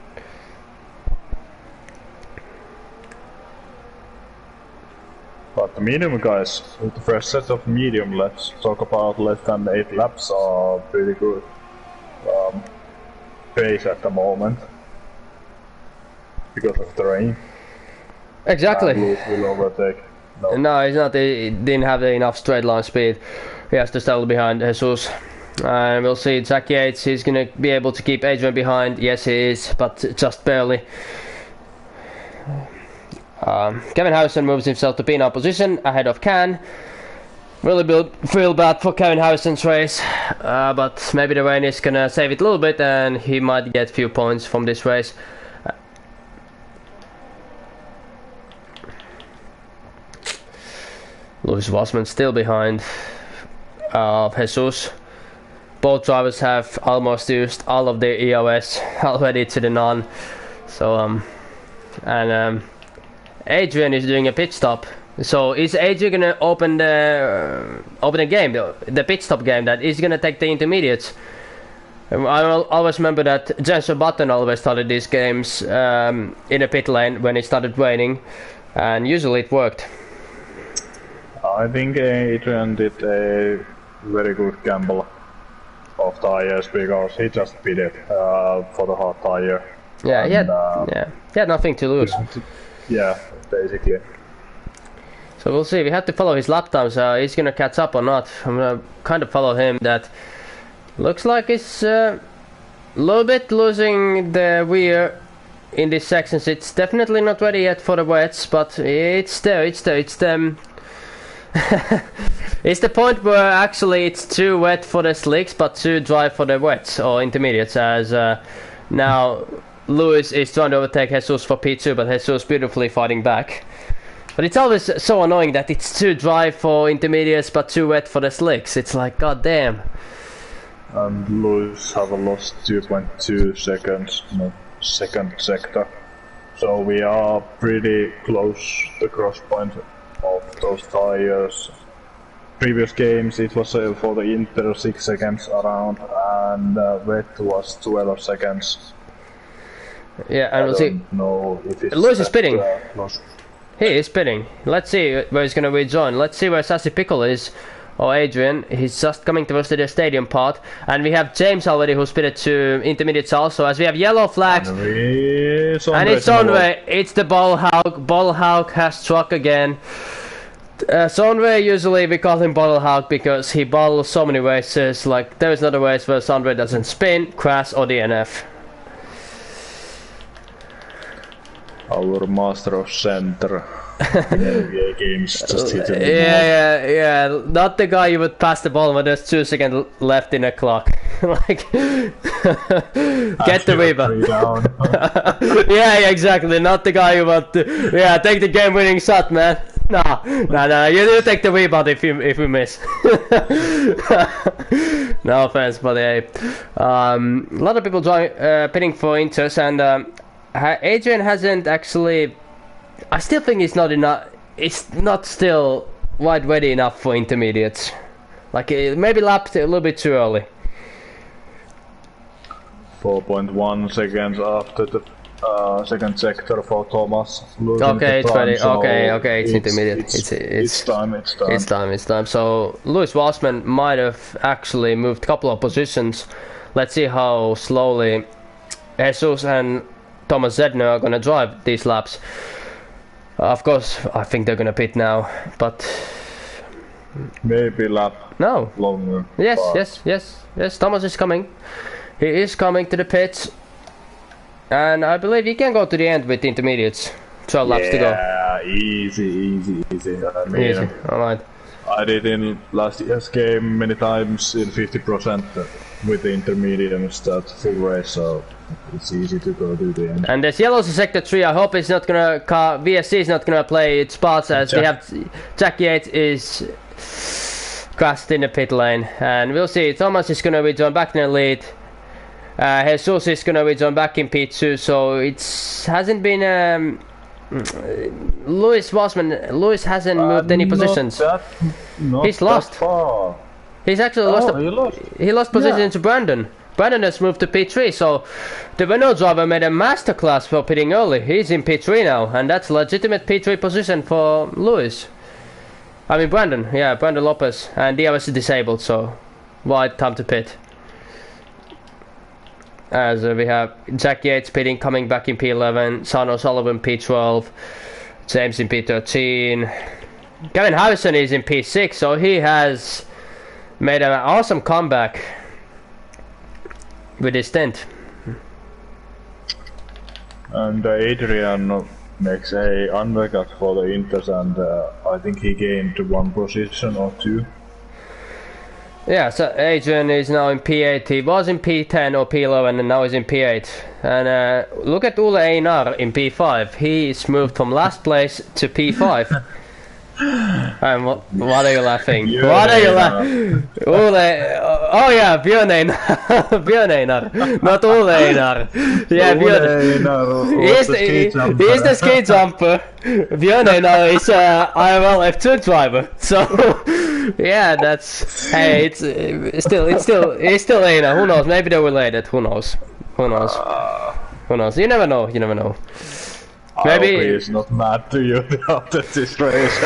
But the medium guys, with the first set of medium, let's talk about less than 8 laps are pretty good pace at the moment because of the rain. Exactly. Lewis will overtake. No, he's not. He didn't have enough straight line speed. He has to settle behind Jesus. And we'll see. Jack Yates, he's going to be able to keep Adrian behind. Yes, he is, but just barely. Kevin Harrison moves himself to P9 position ahead of Can. Really feel bad for Kevin Harrison's race, but maybe the rain is going to save it a little bit and he might get a few points from this race. Lewis Wasman still behind Jesus. Both drivers have almost used all of their EOS already to the none. So Adrian is doing a pit stop. So is Adrian gonna open the game, the pit stop game that is gonna take the intermediates? I always remember that Jenson Button always started these games in a pit lane when it started raining, and usually it worked. I think Adrian did a very good gamble of tires because he just pitted for the hard tire. Yeah, he had nothing to lose. Yeah, basically. So we'll see. We have to follow his lap times. He's gonna catch up or not. I'm gonna kind of follow him. That looks like he's a little bit losing the rear in these sections. It's definitely not ready yet for the wets, but it's there. It's the it's the point where actually it's too wet for the slicks but too dry for the wets or intermediates, as now Lewis is trying to overtake Jesus for P2, but Jesus beautifully fighting back. But it's always so annoying that it's too dry for intermediates but too wet for the slicks. It's like, god damn. And Lewis have lost 2.2 seconds in the second sector. So we are pretty close to the cross point of those tires. Previous games it was for the Inter 6 seconds around, and wet was 12 seconds. Yeah, and we'll see. No, if it's Lewis is spinning. He is spinning. Let's see where he's gonna rejoin. Let's see where Sassy Pickle is. Or Adrian. He's just coming towards the stadium part. And we have James already who spitted to intermediates also, as we have yellow flags. And it's Sondre. It's the Ball Hawk. Ball Hawk has struck again. Sondre, usually we call him Bottle Hawk because he bottles so many races. Like, there is not a race where Sondre doesn't spin, crash or DNF. Our master of center in NBA games just hit him. Yeah. Not the guy you would pass the ball when there's 2 seconds left in the clock. Like, get the rebound. Yeah, exactly. Not the guy you want to. Yeah, take the game-winning shot, man. No. You do take the rebound if you miss. No offense, but hey, a lot of people pitting for Inters, and Adrian hasn't actually. I still think it's not enough. It's not still wide ready enough for intermediates. Like maybe lapped a little bit too early. 4.1 seconds after the second sector for Thomas. Okay, it's ready. So okay, it's intermediate. It's time. So Lewis Wasman might have actually moved a couple of positions. Let's see how slowly Jesus and Thomas Zedner are gonna drive these laps. Of course, I think they're gonna pit now, but maybe lap longer. Yes. Thomas is coming. He is coming to the pits, and I believe he can go to the end with the intermediates. 12 laps to go. Yeah, easy. I mean, easy. All right. I did in last year's game many times in 50% with the intermediates that full race, so it's easy to go to the end. And there's yellows in sector 3. I hope it's not gonna VSC is not gonna play its spots, as they have Jack Yates is crashed in the pit lane, and we'll see. Thomas is gonna rejoin back in the lead. Jesus is gonna rejoin back in P2, so it hasn't been Lewis hasn't moved any positions. He's lost. Far. He's actually lost. He lost position to Brandon. Brandon has moved to P3, so the Renault driver made a masterclass for pitting early. He's in P3 now, and that's a legitimate P3 position for Lewis. I mean Brandon, Brandon Lopez, and DRS is disabled, so wide time to pit. As we have Jack Yates pitting, coming back in P11, Son O'Sullivan P12, James in P13. Kevin Harrison is in P6, so he has made an awesome comeback with his stint. And Adrian makes a undercut for the Inters, and I think he gained 1 position or 2. Yeah, so Adrian is now in P8. He was in P10 or P11 and now he's in P8. And look at Ole Einar in P5. He's moved from last place to P5. And what are you laughing? What are you laughing? Ole, oh yeah, Björn Einar. Björn Einar, not Ole Einar. Yeah, Björn Einar. He's the ski jumper. Björn Einar is IRL F2 driver. So yeah, that's hey, it's still Einar. Who knows? Maybe they're related. Who knows? Who knows? Who knows? You never know. You never know. Maybe he's not mad to you after this race.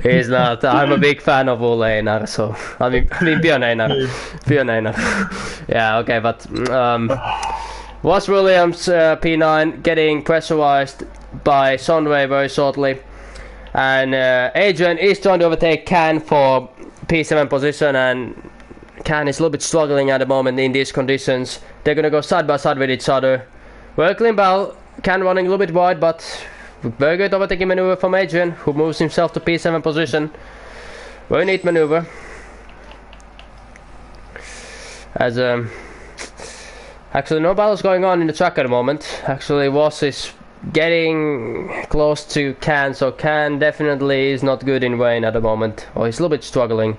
He's not. I'm a big fan of Ole Einar, so I mean Björn Einar. Björn Einar. Yeah, okay, but was Williams P9 getting pressurized by Sunway very shortly, and Adrian is trying to overtake Can for P7 position, and Can is a little bit struggling at the moment in these conditions. They're gonna go side by side with each other. Well, clean ball. Can running a little bit wide, but very good overtaking maneuver from Adrian, who moves himself to P7 position. Very neat maneuver. As actually no battles going on in the track at the moment. Actually, Voss is getting close to Can, so Can definitely is not good in rain at the moment, or he's a little bit struggling.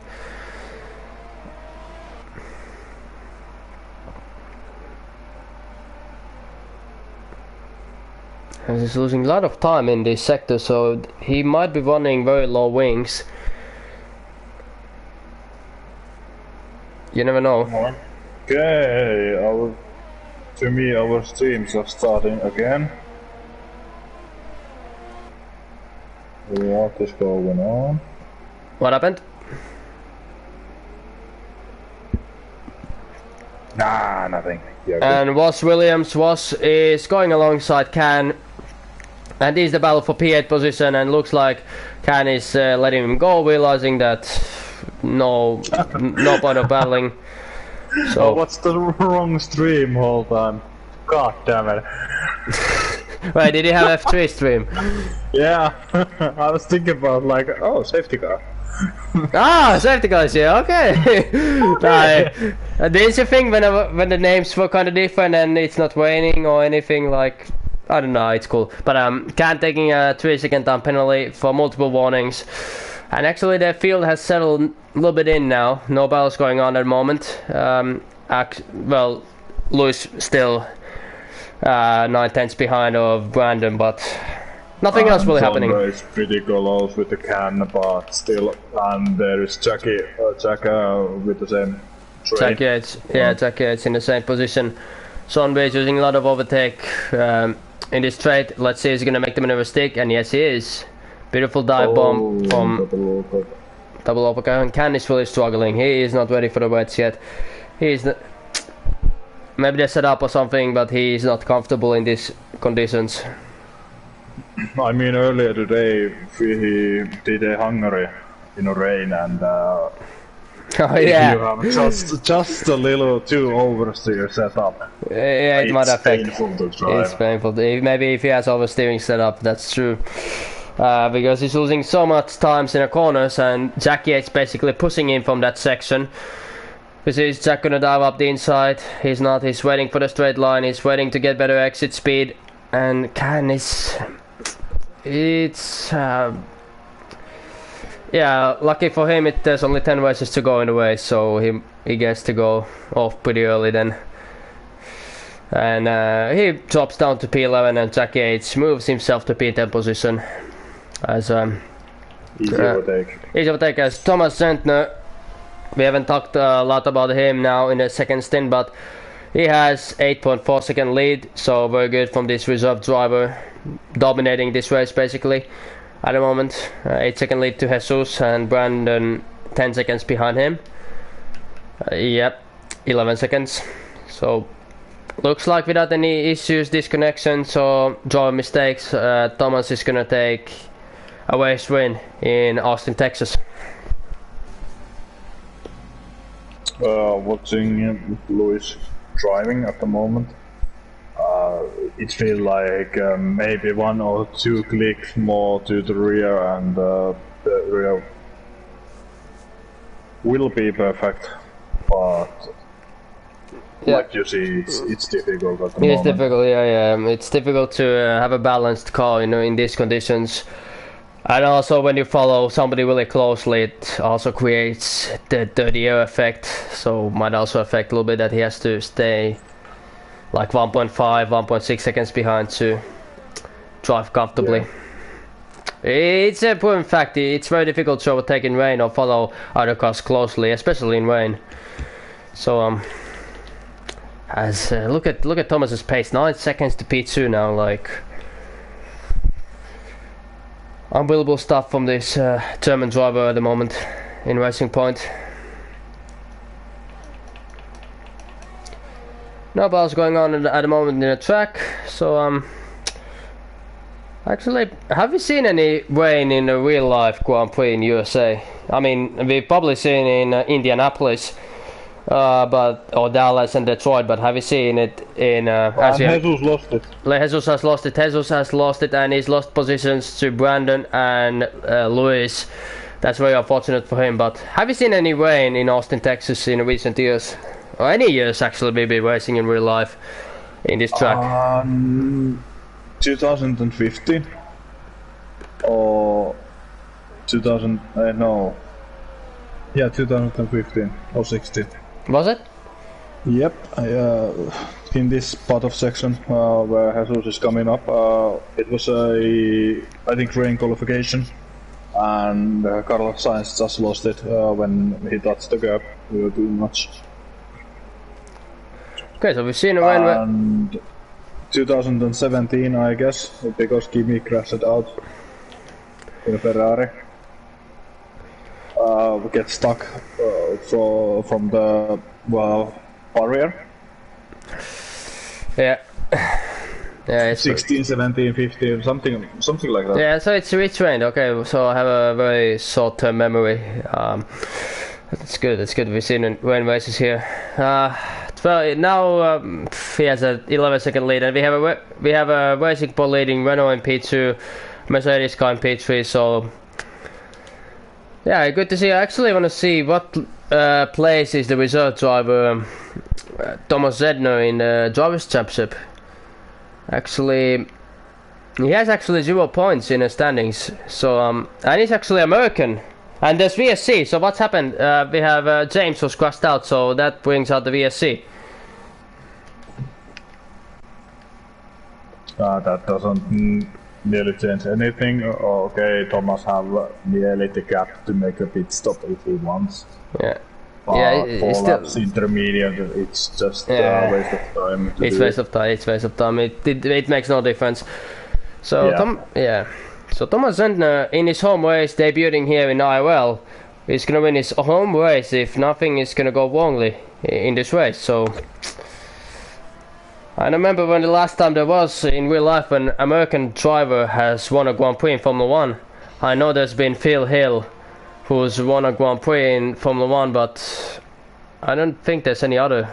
And he's losing a lot of time in this sector, so he might be running very low wings. You never know. Okay, to me our streams are starting again. What is going on? What happened? Nah, nothing. Yeah, and Voss Williams is going alongside Can. And this is the battle for P8 position, and looks like Can is letting him go, realizing that no point of battling. So what's the wrong stream whole time? God damn it! Wait, did he have F3 stream? Yeah, I was thinking about like, oh, safety car. Ah, safety cars, yeah, okay. There's a thing when the names were kind of different and it's not raining or anything, like. I don't know, it's cool. But Can taking a 3-second time penalty for multiple warnings. And actually the field has settled a little bit in now. No battles going on at the moment. Well, Lewis still 9/10 behind of Brandon, but nothing else really happening. It's pretty close with the Can, but still, and there is Jack with the same train. Jack Yates, yeah, Jack Yates in the same position. Sonway is using a lot of overtake in this straight. Let's see if he's gonna make the maneuver stick, and yes he is. Beautiful dive bomb from double uppercut, and Can is really struggling. He is not ready for the wedge yet. He's maybe they set up or something, but he's not comfortable in these conditions. I mean, earlier today he did a Hungary in the rain, and oh yeah, you have just a little too oversteer set up. Yeah, it might affect. It's painful to drive. It's painful. Maybe if he has oversteering set up, that's true. Because he's losing so much times in the corners, and Jack Yates basically pushing him from that section. Because is Jack gonna dive up the inside? He's not. He's waiting for the straight line. He's waiting to get better exit speed. And Can is. It's. Yeah, lucky for him, there's only 10 races to go in the way, so he gets to go off pretty early then. And he drops down to P11, and Jack Yates moves himself to P10 position. As easy overtake. Easy overtake as Thomas Zentner. We haven't talked a lot about him now in the second stint, but he has 8.4 second lead, so very good from this reserve driver, dominating this race basically. At the moment, 8 second lead to Jesus, and Brandon 10 seconds behind him. Yep, 11 seconds. So looks like without any issues, disconnections or driver mistakes, Thomas is gonna take a race win in Austin, Texas. Watching Lewis driving at the moment, it feels like maybe 1 or 2 clicks more to the rear, and the rear will be perfect, but yeah. like you see, it's difficult at the It's moment. difficult, yeah. It's difficult to have a balanced car, you know, in these conditions. And also when you follow somebody really closely, it also creates the dirty air effect, so might also affect a little bit that he has to stay like 1.5, 1.6 seconds behind to drive comfortably. Yeah. It's a proven fact, it's very difficult to overtake in rain or follow other cars closely, especially in rain. So look at Thomas's pace, 9 seconds to P2 now, like unbelievable stuff from this German driver at the moment in Racing Point. No balls going on at the moment in the track, so actually, have you seen any rain in a real life Grand Prix in USA? I mean, we've probably seen in Indianapolis, or Dallas and Detroit, but have you seen it in? Jesus lost it. Jesus has lost it. Jesus has lost it, and he's lost positions to Brandon and Lewis. That's very unfortunate for him. But have you seen any rain in Austin, Texas, in recent years, or any years actually? Maybe racing in real life in this track. 2015 or 2000? No. Yeah, 2015 or 16. Was it? Yep. In this part of section where Jesus is coming up, it was I think rain qualification, and Carlos Sainz just lost it when he touched the curb. We were too much. Okay, so we've seen a rain. And 2017, I guess, because Kimi crashed out in a Ferrari. We get stuck from the barrier. Yeah. Yeah, it's 16, 17, 15, something like that. Yeah, so it's retrained. Okay, so I have a very short-term memory. That's good. That's good. We've seen rain races here. Well, now he has a 11-second lead, and we have a Racing Point leading Renault in P2, Mercedes car in P3. So yeah, good to see. I actually want to see what place is the reserve driver Thomas Zedner in the Drivers' Championship. Actually, he has actually 0 points in the standings. So and he's actually American. And there's VSC. So what's happened? We have James was crashed out, so that brings out the VSC. That doesn't nearly change anything. Okay, Thomas have nearly the gap to make a pit stop if he wants. Yeah. It's still laps intermediate. It's just a waste of time. It's waste of time. It's waste of time. It makes no difference. So So Thomas Zentner in his home race, debuting here in IRL, is gonna win his home race if nothing is gonna go wrongly in this race. So I remember when the last time there was in real life an American driver has won a Grand Prix in Formula 1. I know there's been Phil Hill who's won a Grand Prix in Formula 1, but I don't think there's any other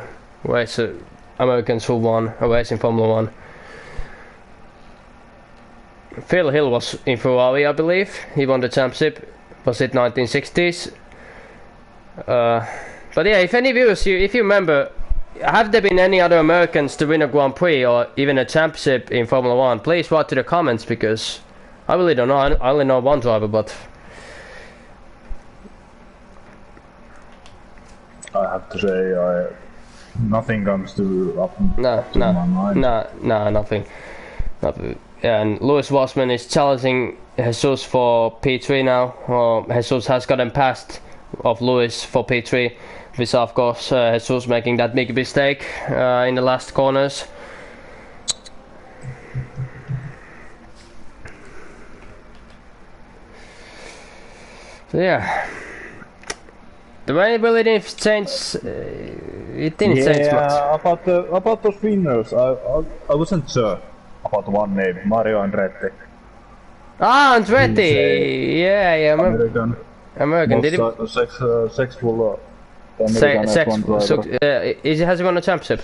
Americans who won a race in Formula 1. Phil Hill was in Ferrari, I believe. He won the championship. Was it 1960s? But yeah, if any viewers, if you remember, have there been any other Americans to win a Grand Prix or even a championship in Formula 1? Please write to the comments, because I really don't know. I only know one driver, but I have to say, nothing comes to my mind. Nothing. And Lewis Wasman is challenging Jesus for P3 now. Jesus has gotten past of Lewis for P3. We saw, of course, Jesus making that big mistake in the last corners. So yeah, the rain really didn't change it didn't change much. About those winners, I wasn't sure about one name, Mario Andretti. Ah, Andretti! Yeah, American. Did he? Sexual American F1 driver. Has he won a championship?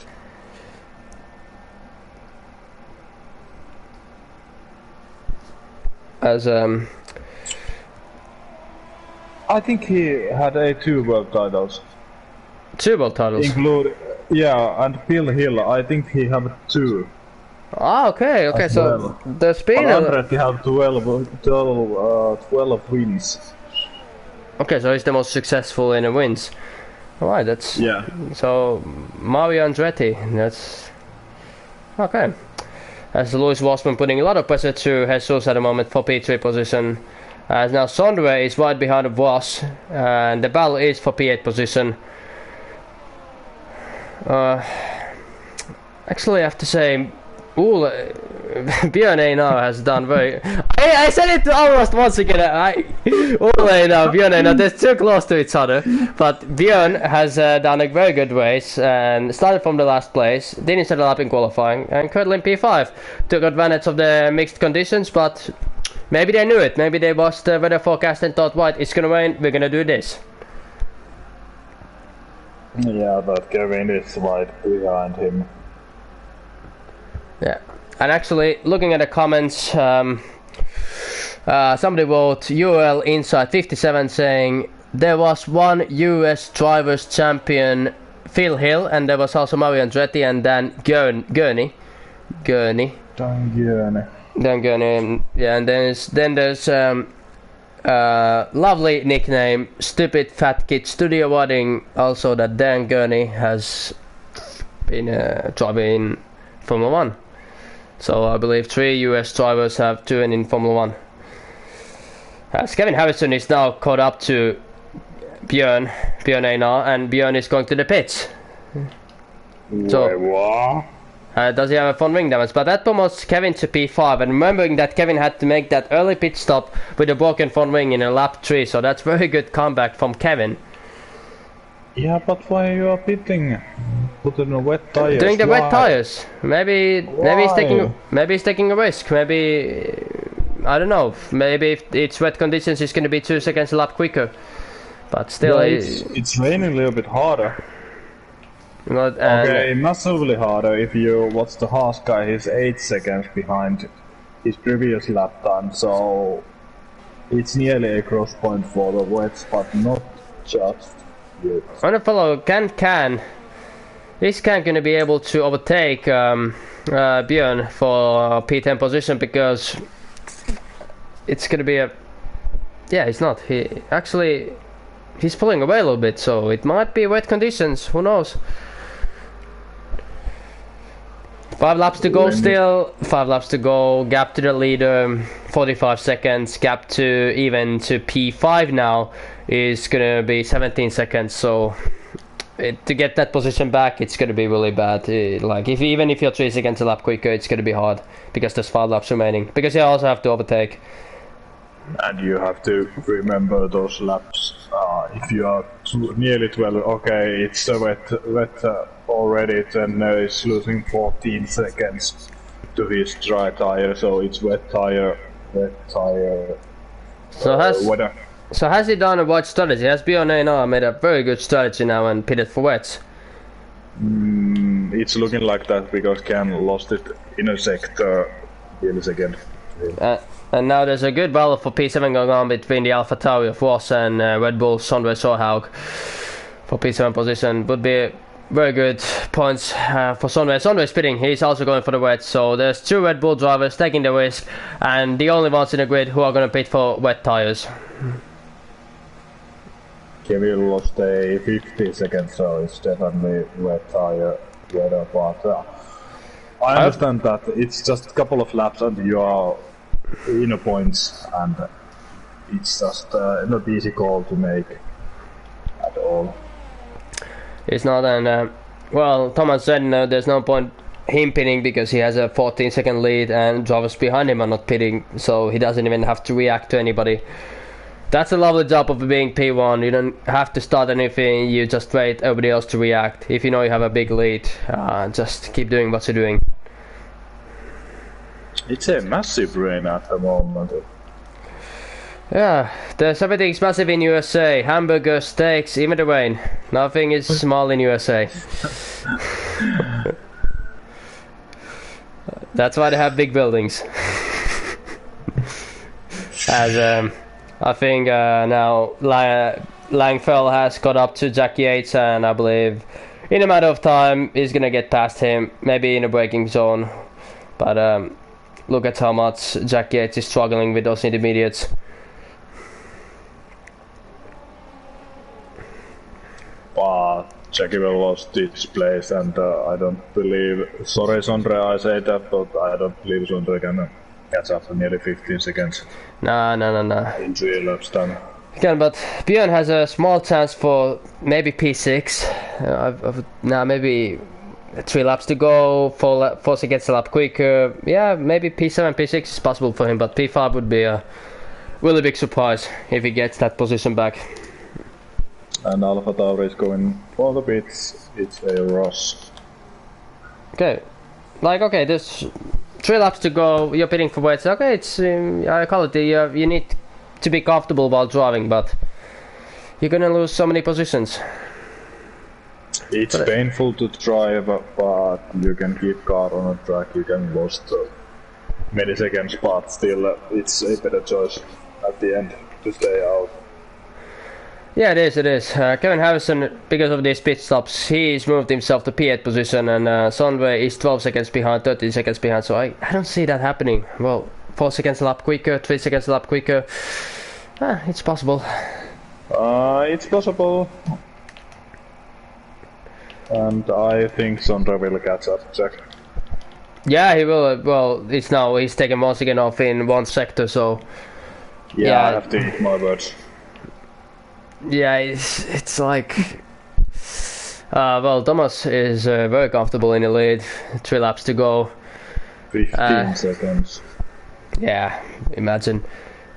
As I think he had 2 world titles. 2 world titles? And Bill Hill, I think he have 2. Ah, okay, so well. there's been Andretti have 12 wins. Okay, so he's the most successful in the wins. Alright, that's... Yeah. So, Mario Andretti, that's... Okay. As Lewis Wasman putting a lot of pressure to Jesus at the moment for P3 position. As now Sondre is right behind the Voss, and the battle is for P8 position. Actually, I have to say, Björn now has done very... I said it almost once again. Ole now, Björn now, they're too close to each other. But Björn has done a very good race and started from the last place. Didn't set a lap in qualifying and currently in P5. Took advantage of the mixed conditions, but maybe they knew it. Maybe they watched the weather forecast and thought, right, it's gonna rain, we're gonna do this. Yeah, but Kevin is right behind him. Yeah, and actually, looking at the comments, somebody wrote IRL Inside 57 saying there was one US Drivers Champion, Phil Hill, and there was also Mario Andretti, and then Gurney. Dan Gurney, yeah, and then there's lovely nickname, Stupid Fat Kid Studio Wadding, also that Dan Gurney has been driving Formula 1. So I believe 3 US drivers have driven in Formula 1. As Kevin Harrison is now caught up to Björn Einar, and Björn is going to the pits. So, does he have a front wing damage? But that promotes Kevin to P5, and remembering that Kevin had to make that early pit stop with a broken front wing in a lap 3, so that's very good comeback from Kevin. Yeah, but why you are pitting? Put in a wet tires. Doing the wet tires. Maybe he's taking a risk. Maybe I don't know. Maybe if it's wet conditions, it's going to be 2 seconds a lap quicker. But still, it's raining a little bit harder. Okay, massively harder. If you watch the Haas guy, he's 8 seconds behind his previous lap time. So it's nearly a cross point for the wets, but not just. Yes. I want to follow Can. Is Can going to be able to overtake Björn for P10 position, because it's going to be a... Yeah, it's not. He's pulling away a little bit, so it might be wet conditions. Who knows? 5 laps to go still. 5 laps to go. Gap to the leader, 45 seconds. Gap to P5 now is gonna be 17 seconds. So to get that position back, it's gonna be really bad. Like even if you're 3 seconds a lap quicker, it's gonna be hard because there's 5 laps remaining. Because you also have to overtake. And you have to remember those laps. If you are nearly 12, okay, it's wet already, then it's losing 14 seconds to his dry tire, so it's wet tire. So has he done a right strategy? Has Björn Einar made a very good strategy now and pitted for wets? It's looking like that because Cam lost it in a sector in a second. And now there's a good battle for P7 going on between the Alpha Tauri of Ross and Red Bull Sondre Sorhaug for P7 position. Would be very good points for Sondre. Sondre is pitting, he's also going for the wet, so there's 2 Red Bull drivers taking the risk, and the only ones in the grid who are going to pit for wet tires. Kevin lost a 50 seconds, so it's definitely wet tire weather, but I understand that it's just a couple of laps and you are in a points, and it's just not easy call to make at all. It's not, and well, Thomas said there's no point him pitting because he has a 14-second lead and drivers behind him are not pitting, so he doesn't even have to react to anybody. That's a lovely job of being P1. You don't have to start anything, you just wait everybody else to react. If you know you have a big lead, just keep doing what you're doing. It's a massive rain at the moment. Yeah, there's everything's massive in USA. Hamburgers, steaks, even the rain. Nothing is small in USA. That's why they have big buildings. As I think now Langfell has got up to Jack Yates, and I believe in a matter of time he's gonna get past him, maybe in a braking zone. But look at how much Jack Yates is struggling with those intermediates. But Jackie will lost this place, and I don't believe. Sorry, Sondre, I say that, but I don't believe Sondre can catch up to nearly 15 seconds. No. In 3 laps time. Again, but Björn has a small chance for maybe P6. Now maybe 3 laps to go, 4 seconds a lap quicker. Yeah, maybe P7, P6 is possible for him, but P5 would be a really big surprise if he gets that position back. And Alpha Tauri is going for the pits. It's a Ross. Okay, there's 3 laps to go. You're pitting for weights. Okay, it's I call it you need to be comfortable while driving, but you're gonna lose so many positions. It's painful to drive, but you can keep car on a track. You can lose many seconds, but still, it's a better choice at the end to stay out. Yeah, it is. Kevin Harrison, because of these pit stops, he's moved himself to P8 position, and Sondre is 12 seconds behind, 13 seconds behind, so I don't see that happening. Well, 4 seconds a lap quicker, 3 seconds a lap quicker. It's possible. It's possible. And I think Sondre will catch up, Jack. Yeah, he will. Well, he's taken once again off in one sector, so... Yeah, I have to eat my words. Yeah, it's like... well, Thomas is very comfortable in the lead. 3 laps to go. 15 seconds. Yeah, imagine.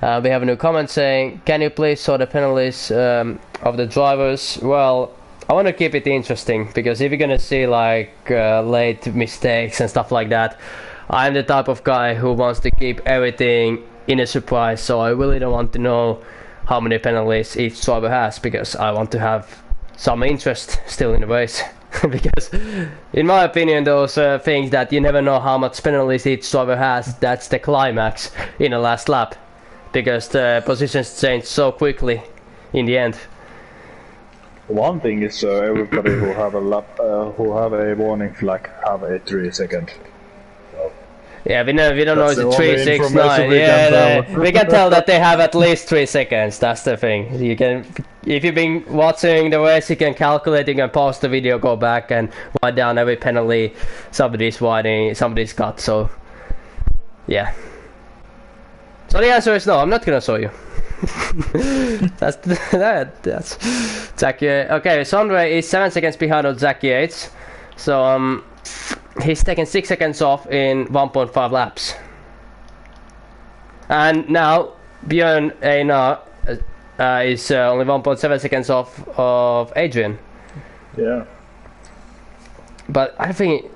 We have a new comment saying, can you please show the penalties of the drivers? Well, I want to keep it interesting, because if you're gonna see like late mistakes and stuff like that, I'm the type of guy who wants to keep everything in a surprise, so I really don't want to know how many penalties each driver has, because I want to have some interest still in the race. Because in my opinion, those things that you never know how much penalties each driver has, that's the climax in the last lap, because the positions change so quickly in the end. One thing is everybody who have a lap, who have a warning flag have a 3 second. Yeah, we don't know it's 3, 6, 9. Yeah, we can tell that they have at least 3 seconds. That's the thing. You can, if you've been watching the race, you can calculate. You can pause the video, go back, and write down every penalty somebody's writing, somebody's got. So, yeah. So the answer is no. I'm not gonna show you. that's Jack. Okay, Sondre is 7 seconds behind on Jack Yates. So he's taken 6 seconds off in 1.5 laps. And now Björn Einar is only 1.7 seconds off of Adrian. Yeah. But I think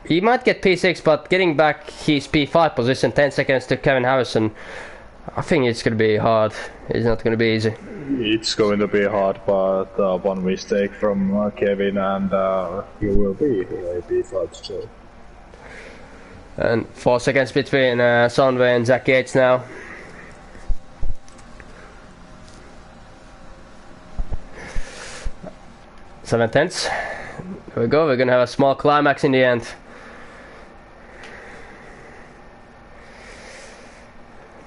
he might get P6, but getting back his P5 position, 10 seconds to Kevin Harrison, I think it's going to be hard. It's not going to be easy. It's going to be hard, but one mistake from Kevin and you will be a P5 still. And 4 seconds between Sondre and Jack Yates now. Seven tenths. Here we go. We're going to have a small climax in the end.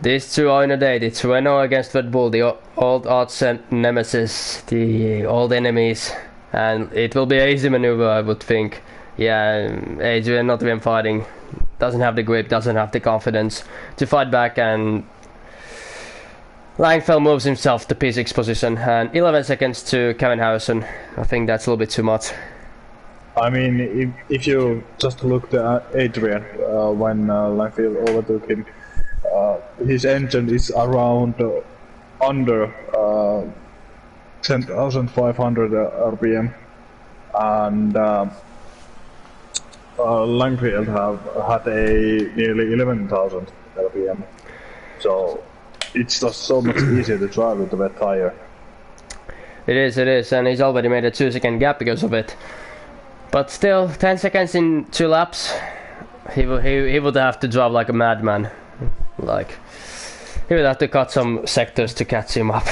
These two are in a date. It's Renault against Red Bull, the old odds and nemesis, the old enemies, and it will be an easy maneuver, I would think. Yeah, Adrian not even fighting, doesn't have the grip, doesn't have the confidence to fight back, and Langfell moves himself to P6 position, and 11 seconds to Kevin Harrison. I think that's a little bit too much. I mean, if you just look at Adrian when Langfell overtook him, his engine is around under 10,500 RPM, and Langfield had a nearly 11,000 RPM. So it's just so much easier to drive with the wet tire. It is, and he's already made a 2-second gap because of it. But still, 10 seconds in 2 laps, he would have to drive like a madman. Like, he would have to cut some sectors to catch him up.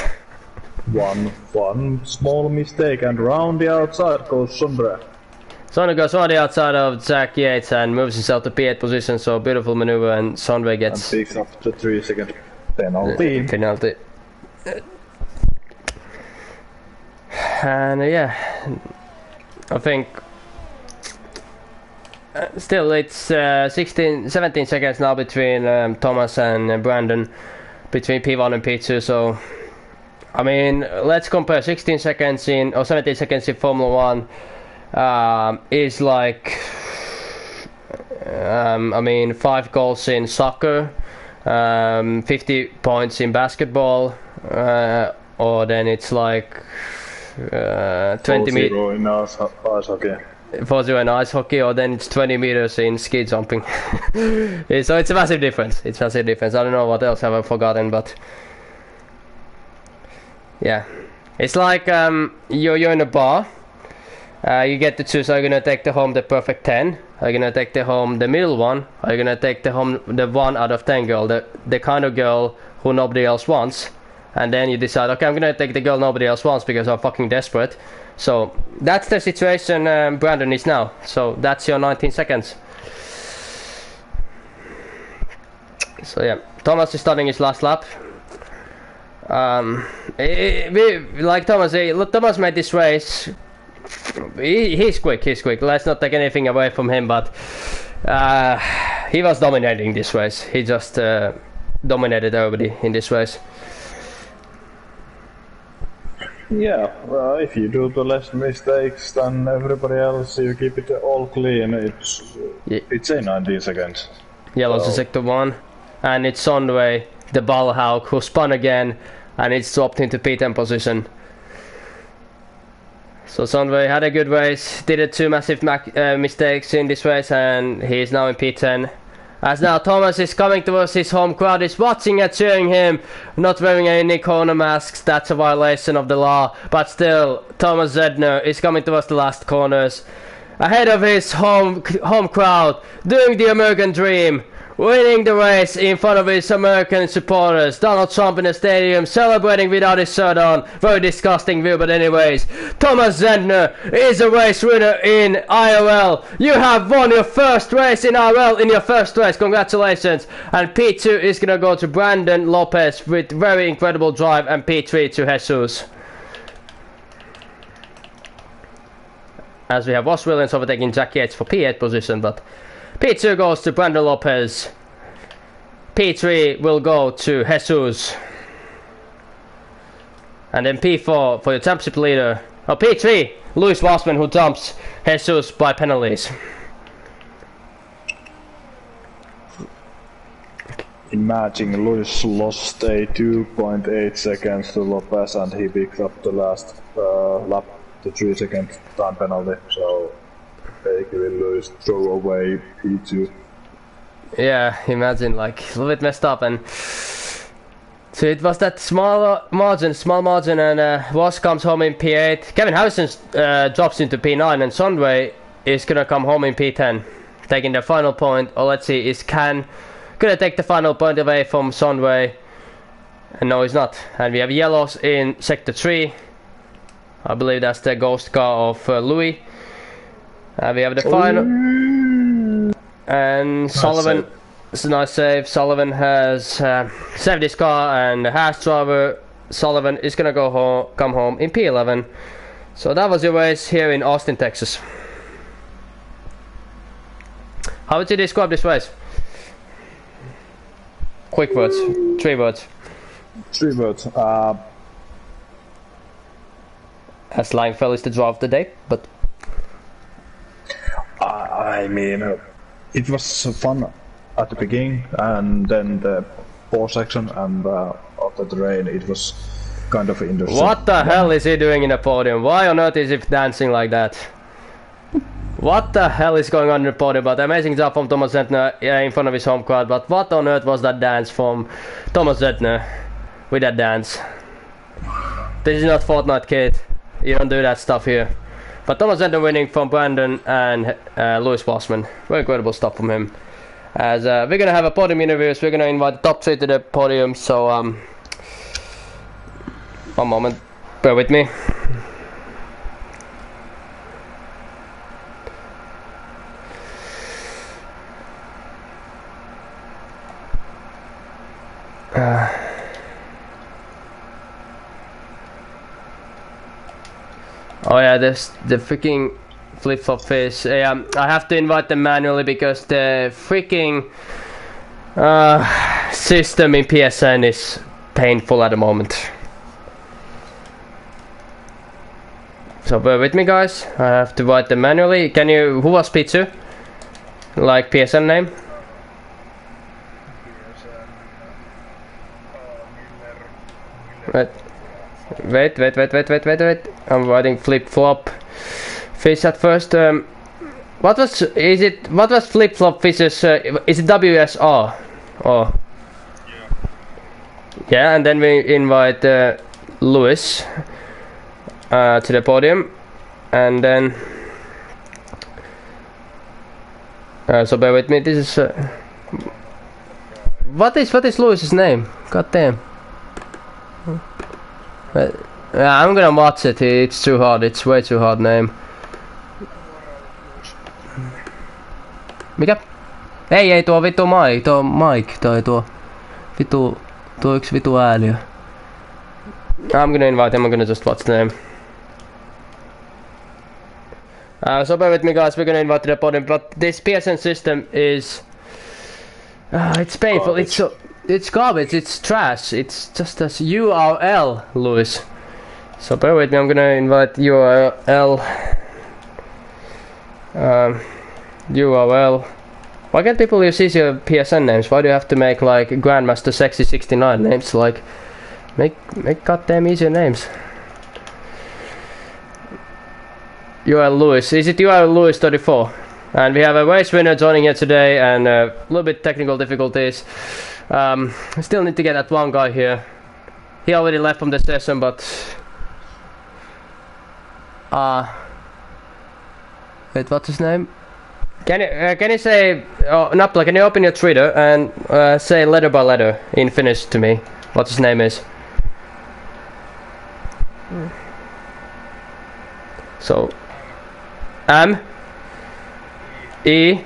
One small mistake, and round the outside goes Sondre. Sondre goes on the outside of Jack Yates and moves himself to P8 position, so beautiful maneuver, and Sondre gets... And picks up the 3-second penalty. Penalty. And yeah, I think still it's 17 seconds now between Thomas and Brandon, between P1 and P2, so I mean, let's compare 16 seconds in, or 17 seconds in Formula 1 is like, I mean, 5 goals in soccer, 50 points in basketball, or then it's like 20 meters in ice hockey. 4-0 in ice hockey, or then it's 20 meters in ski jumping. So it's a massive difference. It's a massive difference. I don't know what else have I forgotten, but yeah, it's like you're in a bar. You get to choose: are you gonna take home the perfect 10? Are you gonna take home the middle one? Are you gonna take home the 1 out of 10 girl, the kind of girl who nobody else wants? And then you decide, okay, I'm gonna take the girl nobody else wants because I'm fucking desperate. So that's the situation Brandon is now. So that's your 19 seconds. So yeah, Thomas is starting his last lap. Like Thomas made this race. He's quick. Let's not take anything away from him, but he was dominating this race. He just dominated everybody in this race. Yeah, well, if you do the less mistakes than everybody else, you keep it all clean, it's a 19 seconds. Yellow to sector 1, and it's Sondre, the Ballhawk, who spun again, and it's swapped into P10 position. So Sondre had a good race, did 2 massive mistakes in this race, and he is now in P10. As now Thomas is coming towards his home crowd, is watching and cheering him, not wearing any corner masks. That's a violation of the law, but still Thomas Zedner is coming towards the last corners, ahead of his home crowd, doing the American dream, winning the race in front of his American supporters. Donald Trump in the stadium celebrating without his shirt on. Very disgusting view, but anyways, Thomas Zedner is a race winner in IRL. You have won your first race in IRL in your first race. Congratulations. And P2 is gonna go to Brandon Lopez with very incredible drive, and P3 to Jesus. As we have Ross Williams overtaking Jack Yates for P8 position, but P2 goes to Brandon Lopez. P3 will go to Jesus. And then P4 for your championship leader. Oh, P3, Louis Wassman, who dumps Jesus by penalties. Imagine Louis lost a 2.8 seconds to Lopez, and he picked up the last lap, the 3-second time penalty. So basically Louis threw away P2. Yeah, imagine, like, a little bit messed up, and so it was that small margin, and Ross comes home in P8. Kevin Harrison drops into P9, and Sondre is gonna come home in P10, taking the final point. Or let's see, is Can gonna take the final point away from Sondre? And no, he's not. And we have yellows in sector 3. I believe that's the ghost car of Louis. We have the final, and Sullivan. It's a nice save. Sullivan has saved his car, and the Haas driver Sullivan is gonna come home in P11. So that was your race here in Austin, Texas. How would you describe this race? Quick words, 3 words. 3 words. As Langfell is the draw of the day, but I mean, it was fun at the beginning, and then the 4 section, and after the rain. It was kind of interesting. What the hell is he doing in the podium? Why on earth is he dancing like that? What the hell is going on in the podium? But amazing job from Thomas Zentner in front of his home crowd. But what on earth was that dance from Thomas Zentner with that dance? This is not Fortnite, kid. You don't do that stuff here. But Thomas Zentner winning from Brandon and Louis Bossman. Very incredible stuff from him. As we're gonna have a podium interviews, we're gonna invite the top 3 to the podium. So one moment, bear with me. Oh yeah, this the freaking flip-flop fish. I have to invite them manually because the freaking system in PSN is painful at the moment. So bear with me, guys. I have to invite them manually. Can you? Who was P2? Like PSN name? Right. Wait. I'm writing flip-flop fish at first. What was flip-flop fish's? Is it WSR? Oh. Yeah, and then we invite Lewis to the podium, and then. So bear with me. This is. What is Lewis's name? God damn. Yeah, I'm gonna watch it. It's too hard. It's way too hard name. Mikä? Ei tuo vittu Mike. Tuo Mike tai tuo yksi vitu ääliö. I'm gonna invite him. I'm gonna just watch the name. So bear with me, guys. We're gonna invite to the podium, but this PSN system is. It's painful. Garbage. It's garbage, it's trash, it's just as URL, Lewis. So bear with me, I'm gonna invite URL. URL. Why can't people use easier PSN names? Why do you have to make like Grandmaster Sexy 69 names? Like, make goddamn easier names. URL Lewis. Is it URL Lewis 34? And we have a race winner joining here today, and a little bit technical difficulties. I still need to get that one guy here. He already left from the session, but wait, what's his name? Can you say, Napla, can you open your Twitter and say letter by letter in Finnish to me what his name is? So M I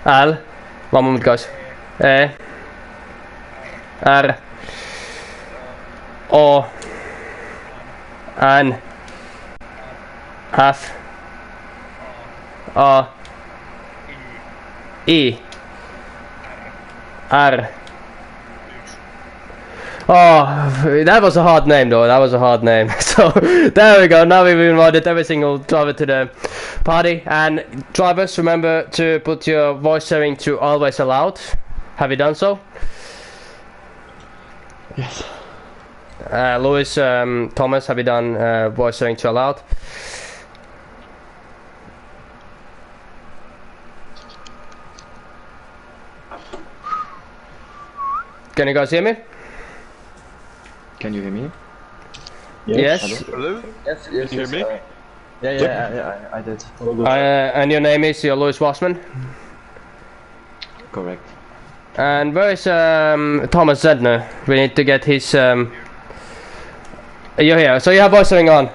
L, one moment, guys. E R O N F A I R. Oh, that was a hard name though, that was a hard name. So, there we go, now we've invited every single driver to the party. And drivers, remember to put your voice sharing to always allowed. Have you done so? Yes. Louis, Thomas, have you done voice sharing to allowed? Can you guys hear me? Can you hear me? Yes. Hello? Yes. Can you hear me? Yeah, I did. And your name is Louis Wassman? Correct. And where is Thomas Zentner? We need to get his. You're here, so you have voice sharing on.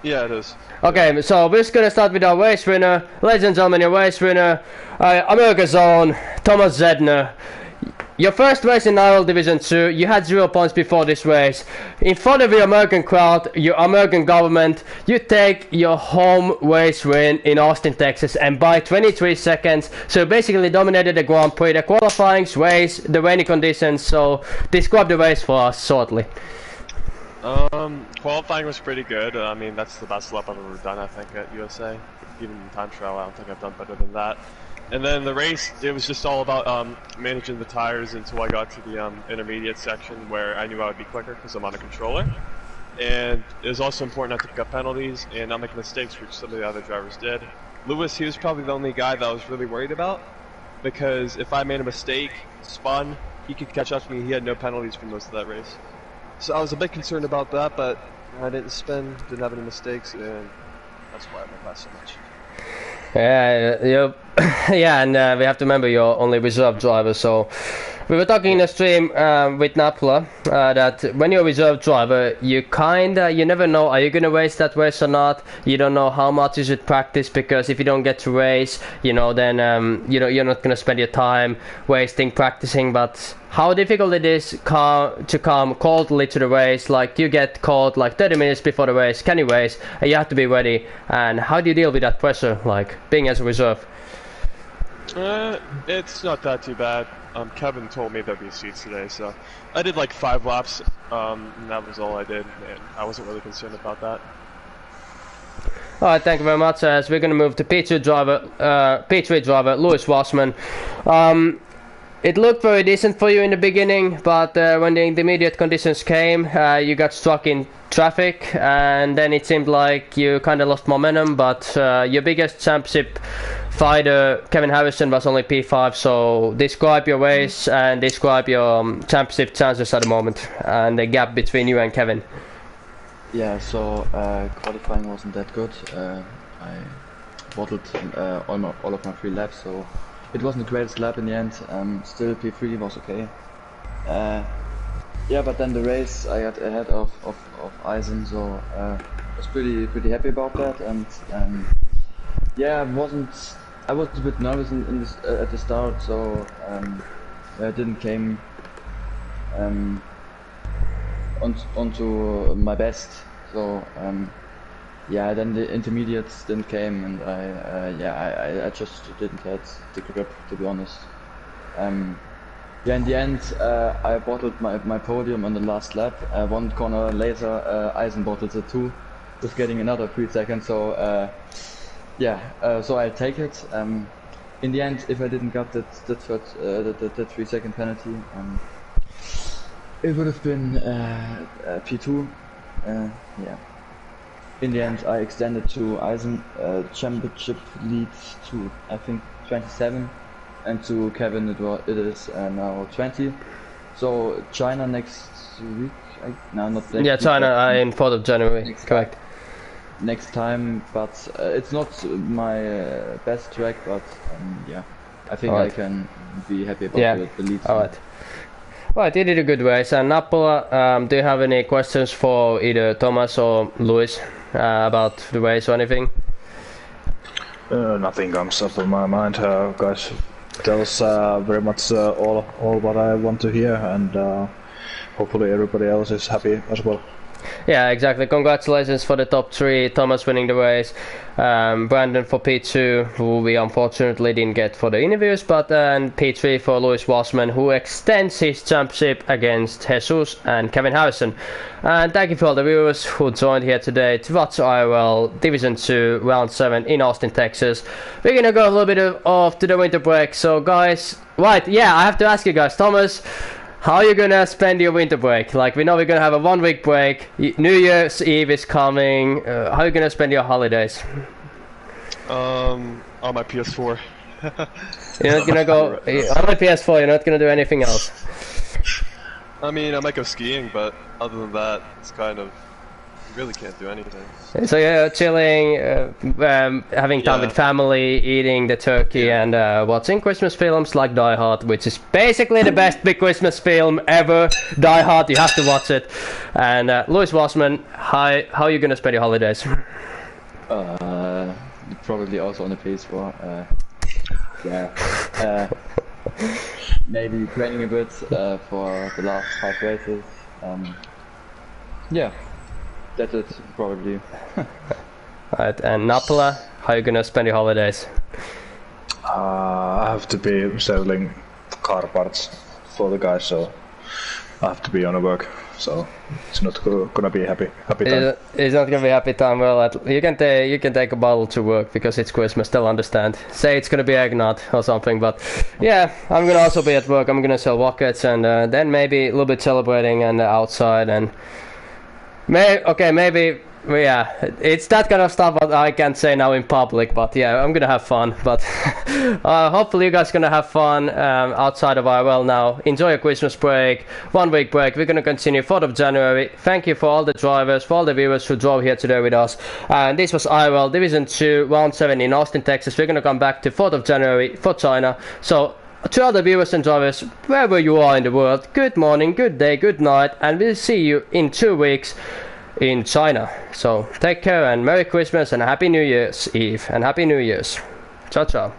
Yeah, it is. Okay, so we're just gonna start with our race winner. Ladies and gentlemen, your race winner, America's own Thomas Zentner. Your first race in IRL Division 2, you had 0 points before this race. In front of your American crowd, your American government, you take your home race win in Austin, Texas, and by 23 seconds. So you basically dominated the Grand Prix, the qualifying race, the rainy conditions. So describe the race for us shortly. Qualifying was pretty good. I mean, that's the best lap I've ever done, I think, at USA. Even in time trial, I don't think I've done better than that. And then the race, it was just all about managing the tires until I got to the intermediate section where I knew I would be quicker because I'm on a controller. And it was also important not to pick up penalties and not make mistakes, which some of the other drivers did. Lewis, he was probably the only guy that I was really worried about, because if I made a mistake, spun, he could catch up to me. He had no penalties for most of that race. So I was a bit concerned about that, but I didn't spin, didn't have any mistakes, and that's why I went by so much. Yeah, yeah, and we have to remember you're only reserve driver. So we were talking in the stream with Napla that when you're a reserve driver, you never know, are you gonna race that race or not? You don't know how much you should practice, because if you don't get to race, then you're not gonna spend your time wasting practicing. But how difficult it is to come coldly to the race, like you get called like 30 minutes before the race, can you race? And you have to be ready. And how do you deal with that pressure, like being as a reserve? It's not that too bad. Kevin told me there'd be seats today, so I did like 5 laps, and that was all I did, and I wasn't really concerned about that. Alright, thank you very much. As we're going to move to P3 driver Lewis Wassman. It looked very decent for you in the beginning, but when the intermediate conditions came, you got stuck in traffic, and then it seemed like you kind of lost momentum. But your biggest championship fighter, Kevin Harrison, was only P5. So describe your race and describe your championship chances at the moment, and the gap between you and Kevin. Yeah, so qualifying wasn't that good. I bottled all of my 3 laps, so it wasn't the greatest lap in the end. Still P3 was okay. Yeah, but then the race I got ahead of Eisen, so I was pretty happy about that. And yeah, I was a bit nervous in this, at the start, so I didn't came onto my best. So yeah, then the intermediates didn't came, and I just didn't have the grip, to be honest. Yeah, in the end, I bottled my podium on the last lap. 1 corner later, Eisen bottled it too, with getting another 3 seconds. So so I'll take it. In the end, if I didn't get that 3 second penalty, it would have been P2. Yeah. In the end, I extended to Eisen championship lead to, I think, 27, and to Kevin it is now 20. So China next week? Not next week. Yeah, China in 4th of January, correct. Next time, but it's not my best track, but yeah, I think I can be happy about the lead. Alright, you did a good race. And Napola, do you have any questions for either Thomas or Luis about the race or anything? Nothing comes up in my mind, guys. That was very much all what I want to hear, and hopefully everybody else is happy as well. Yeah, exactly. Congratulations for the top 3. Thomas winning the race, Brandon for P2, who we unfortunately didn't get for the interviews, but P3 for Lewis Wassman, who extends his championship against Jesus and Kevin Harrison. And thank you for all the viewers who joined here today to watch IRL Division 2 Round 7 in Austin, Texas. We're gonna go a little bit off to the winter break, so guys, right, yeah, I have to ask you guys, Thomas, how are you gonna spend your winter break? Like, we know we're gonna have a 1 week break. New Year's Eve is coming. How are you gonna spend your holidays? On my PS4. You're not gonna go on my PS4. You're not gonna do anything else. I mean, I might go skiing, but other than that, it's kind of, you really can't do anything. So you're chilling, having time with family, eating the turkey, and watching Christmas films like Die Hard, which is basically the best big Christmas film ever. Die Hard, you have to watch it. And Lewis Wassman, how are you gonna spend your holidays? Probably also on the PS4. Maybe training a bit for the last 5 races. Yeah. That's it, probably. Alright, and Napola, how are you gonna spend your holidays? I have to be selling car parts for the guys, so I have to be on work, so it's not gonna be happy time. It's not gonna be happy time. Well, you can take a bottle to work because it's Christmas. They'll understand. Say it's gonna be eggnog or something, but yeah, I'm gonna also be at work. I'm gonna sell rockets and then maybe a little bit celebrating and outside and maybe. Yeah, it's that kind of stuff that I can't say now in public, but yeah, I'm gonna have fun. But hopefully you guys gonna have fun outside of IRL now. Enjoy your Christmas break, 1 week break. We're gonna continue 4th of January. Thank you for all the drivers, for all the viewers who drove here today with us. And this was IRL Division 2, Round 7 in Austin, Texas. We're gonna come back to 4th of January for China. So to all the viewers and drivers, wherever you are in the world, good morning, good day, good night, and we'll see you in 2 weeks in China. So take care and Merry Christmas and Happy New Year's Eve and Happy New Year's. Ciao ciao.